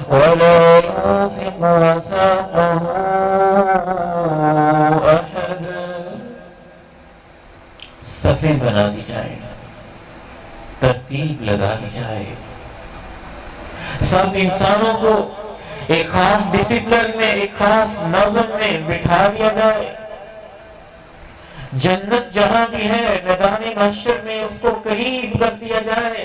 ولا يوثق وثاقه أحد. صفیں بنا دی جائیں، ترتیب لگا دی جائے، سب انسانوں کو ایک خاص ڈسپلن میں، ایک خاص نظم میں بٹھا دیا جائے. جنت جہاں بھی ہے میدان محشر میں اس کو قریب کر دیا جائے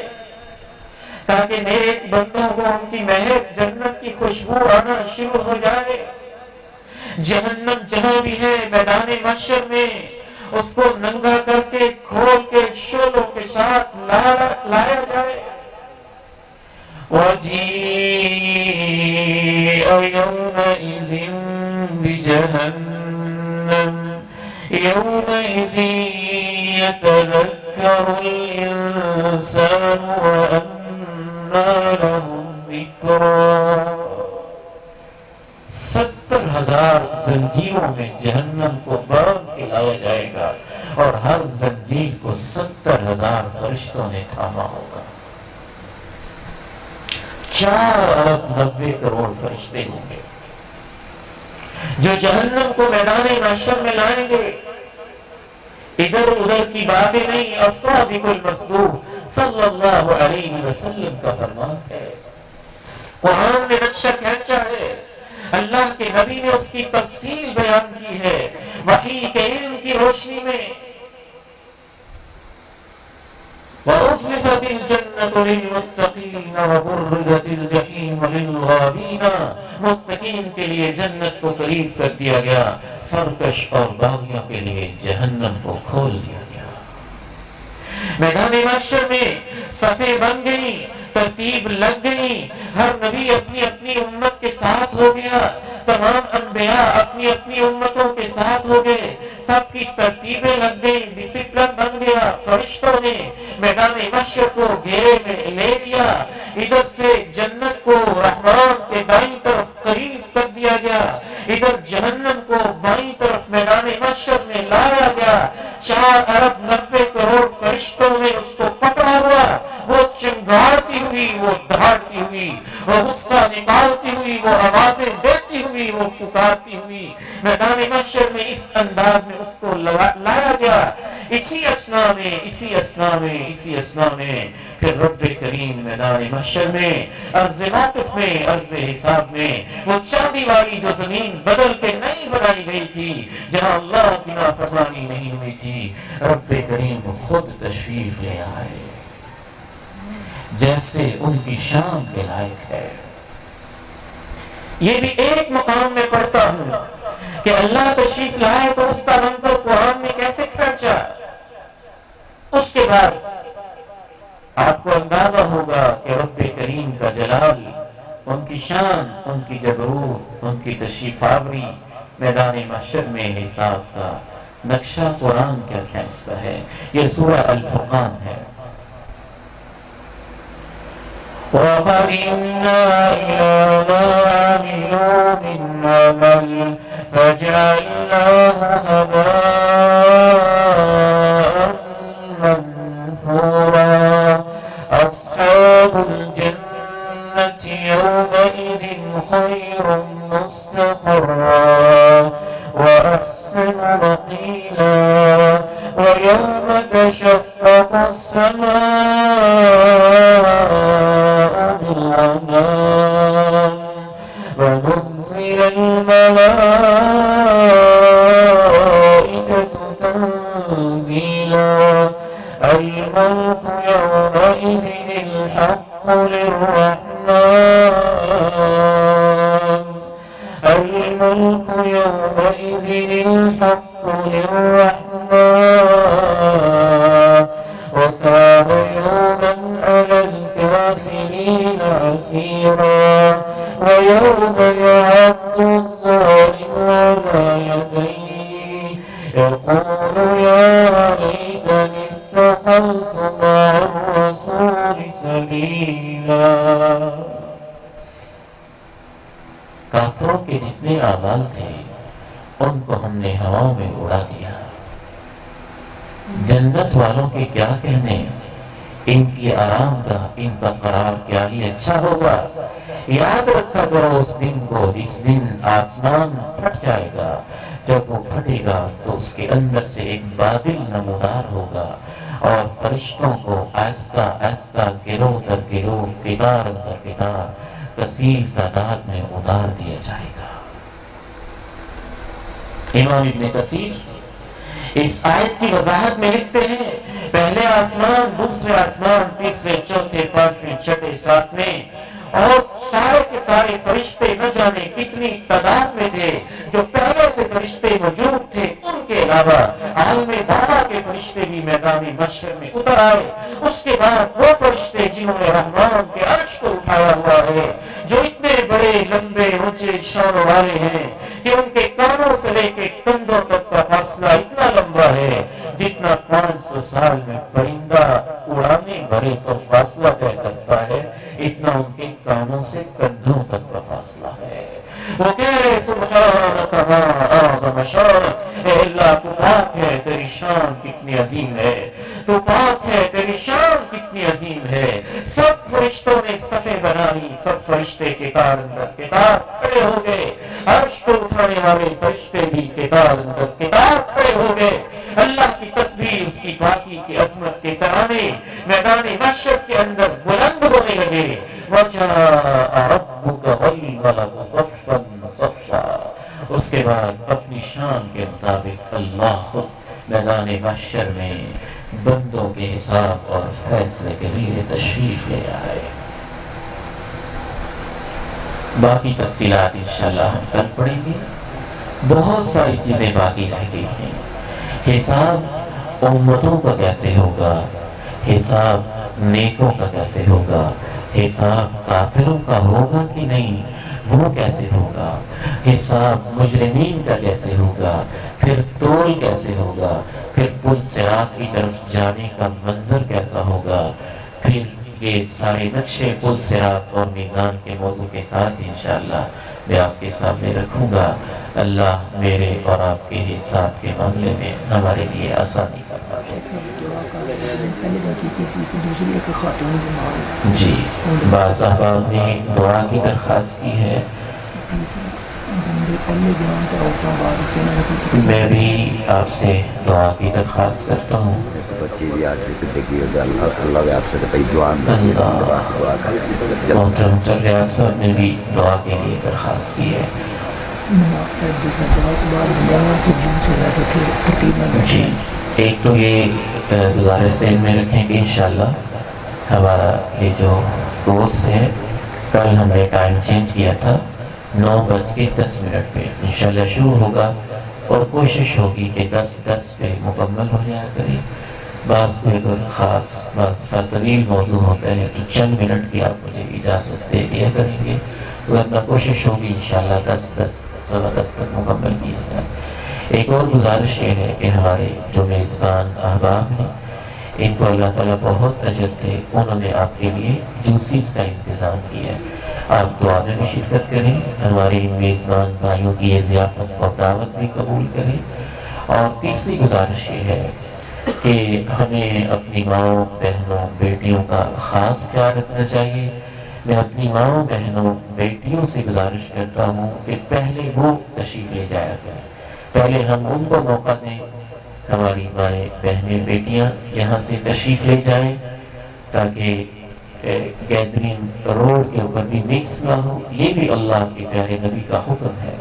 تاکہ نیک بندوں کو ان کی مہک، جنت کی خوشبو آنا شروع ہو جائے. جہنم جہاں بھی ہے میدان محشر میں اس کو ننگا کر کے کھول کے شعلوں کے ساتھ لایا جائے. وَجِيءَ يَوْمَئِذٍ بِجَهَنَّمَ يَوْمَئِذٍ يَتَذَكَّرُ أيذكر الإنسان وأنى له الذكرى. 70,000 زنجیروں میں جہنم کو باندھ کے لایا جائے گا اور ہر زنجیر کو 70,000 فرشتوں نے تھاما ہوگا. 4 ارب 90 کروڑ فرشتے ہوں گے جو جہنم کو میدان محشر میں لائیں گے. ادھر ادھر کی باتیں نہیں. الصادق المصدوق صلی اللہ علیہ وسلم کا فرمان ہے. قرآن نے نقشہ کھینچا ہے، اللہ کے نبی نے اس کی تفصیل بیان کی ہے وحی کے علم کی روشنی میں. وَأُزْلِفَتِ الْجَنَّةُ لِلْمُتَّقِينَ وَبُرِّزَتِ الْجَحِيمُ لِلْغَاوِينَ. متقین کے لیے جنت کو قریب کر دیا گیا، سرکش اور باغیوں کے لیے جہنم کو کھول دیا گیا. میدان محشر میں صفیں بن گئی، ترتیب لگ گئی، ہر نبی اپنی اپنی امت کے ساتھ ہو گیا، تمام انبیاء اپنی اپنی امتوں کے ساتھ ہو گئے، سب کی ترتیبیں لگ گئی، ڈسپلن بن گیا. فرشتوں نے میدان محشر کو گھیرے میں لے لیا. ادھر سے جنت کو رحمان کے دائیں طرف قریب کر دیا گیا، ادھر جہنم کو بائیں طرف میدان محشر میں لایا گیا. 4 ارب 90 کروڑ فرشتوں نے اس کو پکڑا ہوا. وہ چنگاڑتی ہوئی، وہ دہاڑتی ہوئی، وہ غصہ نکالتی ہوئی، وہ آوازیں دیتی ہوئی، وہ پکارتی ہوئی میدان محشر میں اس انداز میں اس کو لایا گیا. اسی اسنا میں پھر رب کریم میدان محشر میں عرض موقف میں، عرض حساب میں، وہ چاندی والی جو زمین بدل کے نہیں بنائی گئی تھی، جہاں اللہ کی نافرمانی نہیں ہوئی تھی، رب کریم خود تشریف لے آئے جیسے ان کی شان کے لائق ہے. یہ بھی ایک مقام میں پڑھتا ہوں کہ اللہ تشریف لائے تو اس کا منظر قرآن میں کیسے کھینچا. اس کے بعد آپ کو اندازہ ہوگا کہ رب کریم کا جلال، ان کی شان، ان کی جبروت، ان کی تشریف آوری میدان محشر میں حساب کا نقشہ قرآن کیا کھینچتا ہے. یہ سورہ الفرقان ہے. وَقَدِمْنَا إِلَىٰ مَا عَمِلُوا مِنْ عَمَلٍ فَجَعَلْنَاهُ هَبَاءً مَّنثُورًا. أَصْحَابُ الْجَنَّةِ يَوْمَئِذٍ خَيْرٌ مُّسْتَقَرًّا وَأَحْسَنُ مَقِيلًا. وَيَوْمَ تَشَقَّقُ السَّمَاءُ بِالْغَمَامِ وَنُزِّلَ الْمَلَائِكَةُ تَنزِيلًا. الْمُلْكُ يَوْمَئِذٍ الْحَقُّ لِلرَّحْمَٰنِ. الملك يومئذ الحق للرحمن. وكان يوما على الكافرين عسيرا. ويوم يعض الظالم على يديه يقول يا ليتني اتخذت مع الرسول سبيلا. کافروں کے جتنے اعمال تھے ان کو ہم نے ہواؤں میں اڑا دیا. جنت والوں کے کیا کہنے، ان کی آرام کا، ان کا قرار کیا ہی اچھا ہوگا. یاد رکھا کرو اس دن کو، جس دن آسمان پھٹ جائے گا. جب وہ پھٹے گا تو اس کے اندر سے ایک بادل نمودار ہوگا اور فرشتوں کو آہستہ آہستہ گروہ در گروہ، قطار در قطار، کثیر تعداد میں اتار دیا جائے گا. امام ابن کثیر اس آیت کی وضاحت میں لکھتے ہیں، پہلے آسمان، دوسرے آسمان، تیسرے، چوتھے، پانچویں، چھٹے، ساتویں، اور سارے کے سارے فرشتے نہ جانے کتنی تعداد میں تھے. جو پہلے سے فرشتے موجود تھے ان کے علاوہ عالم بالا کے فرشتے بھی میدان محشر میں اتر آئے. اس کے بعد وہ فرشتے جنہوں نے رحمان کے عرش کو اٹھایا ہوا ہے، جو اتنے بڑے لمبے اونچے شانوں والے ہیں کہ ان کے کانوں سے لے کے کندھوں تک کا فاصلہ اتنا لمبا ہے جتنا 500 سال میں پرندہ اڑانے بھرے تو فاصلہ طے کرتا ہے، اتنا ان کے کانوں سے کندھوں تک کا فاصلہ ہے۔ وہ کہہ رہے سبحانک ما اعظم شانک، اے اللہ تو پاک ہے، تیری شان کتنی عظیم ہے، تو پاک ہے، تیری شان کتنی عظیم ہے۔ سب فرشتوں نے صفیں بنائی، سب فرشتے کتار اندر کتار کھڑے ہو گئے، عرش کو اٹھانے والے فرشتے بھی کتار اندر کتار کھڑے ہو گئے۔ اللہ کی تسبیح، اس کی پاکی کی عظمت کے ترانے میدان محشر کے اندر بلند ہونے لگے۔ وَجَاءَ رَبُّكَ وَالْمَلَكُ صَفًّا صَفًّا، اس کے بعد اپنی شان کے مطابق اللہ خود میدان محشر میں بندوں کے حساب اور فیصلے کے لیے تشریف لے آئے۔ باقی تفصیلات انشاءاللہ ہم کل پڑھیں گے۔ بہت ساری چیزیں باقی رہ گئی ہیں۔ حساب امتوں کا کیسے ہوگا، حساب نیکوں کا کیسے ہوگا، حساب کافروں کا ہوگا کہ نہیں، وہ کیسے ہوگا، حساب مجرمین کا کیسے ہوگا، پھر تول کیسے ہوگا، پھر پل صراط کی طرف جانے کا منظر کیسا ہوگا، پھر یہ سارے نقشے پل صراط اور میزان کے موضوع کے ساتھ انشاءاللہ میں آپ کے سامنے رکھوں گا۔ اللہ میرے اور آپ کے حساب کے معاملے میں ہمارے لیے آسانی فرما دے۔ جی، بعض احباب نے دعا کی درخواست کی ہے، میں بھی آپ سے دعا کی درخواست کرتا ہوں۔ محترم ریاض صاحب نے بھی دعا کے لیے درخواست کی ہے۔ جی، ایک تو یہ گزارش ذہن میں رکھیں کہ انشاءاللہ ہمارا یہ جو کورس ہے، کل ہم نے ٹائم چینج کیا تھا، 9:10 پہ انشاءاللہ شروع ہوگا، اور کوشش ہوگی کہ 10:10 پہ مکمل ہو جایا کرے۔ بعض کوئی اگر خاص بعض طویل موضوع ہوتا ہے تو چند منٹ کی آپ مجھے اجازت دے دیا کریں گے، ورنہ کوشش ہوگی انشاءاللہ 10:10 تک مکمل کیا جائے۔ ایک اور گزارش یہ ہے کہ ہمارے جو میزبان احباب ہیں، ان کو اللہ تعالیٰ بہت اجر دے، انہوں نے آپ کے لیے جوسیز کا انتظام کیا ہے، آپ دعا میں بھی شرکت کریں، ہمارے میزبان بھائیوں کی یہ ضیافت اور دعوت بھی قبول کریں۔ اور تیسری گزارش یہ ہے کہ ہمیں اپنی ماؤں بہنوں بیٹیوں کا خاص خیال رکھنا چاہیے۔ میں اپنی ماؤں بہنوں بیٹیوں سے گزارش کرتا ہوں کہ پہلے وہ تشریف لے جایا کریں، پہلے ہم ان کو موقع دیں، ہماری مائیں بہنیں بیٹیاں یہاں سے تشریف لے جائیں، تاکہ گیدرنگ روڈ کے اوپر بھی مکس نہ ہو۔ یہ بھی اللہ کے پیارے نبی کا حکم ہے،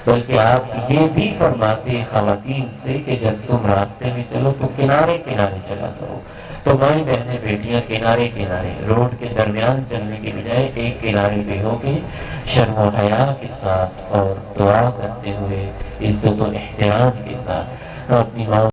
بلکہ آپ یہ بھی فرماتے خواتین سے کہ جب تم راستے میں چلو تو کنارے کنارے چلا کرو۔ تو مائیں بہنیں بیٹیاں کنارے کنارے، روڈ کے درمیان چلنے کے بجائے ایک کنارے پہ ہو کے شرم و حیا کے ساتھ اور دعا کرتے ہوئے عزت و احترام کے ساتھ اپنی ماں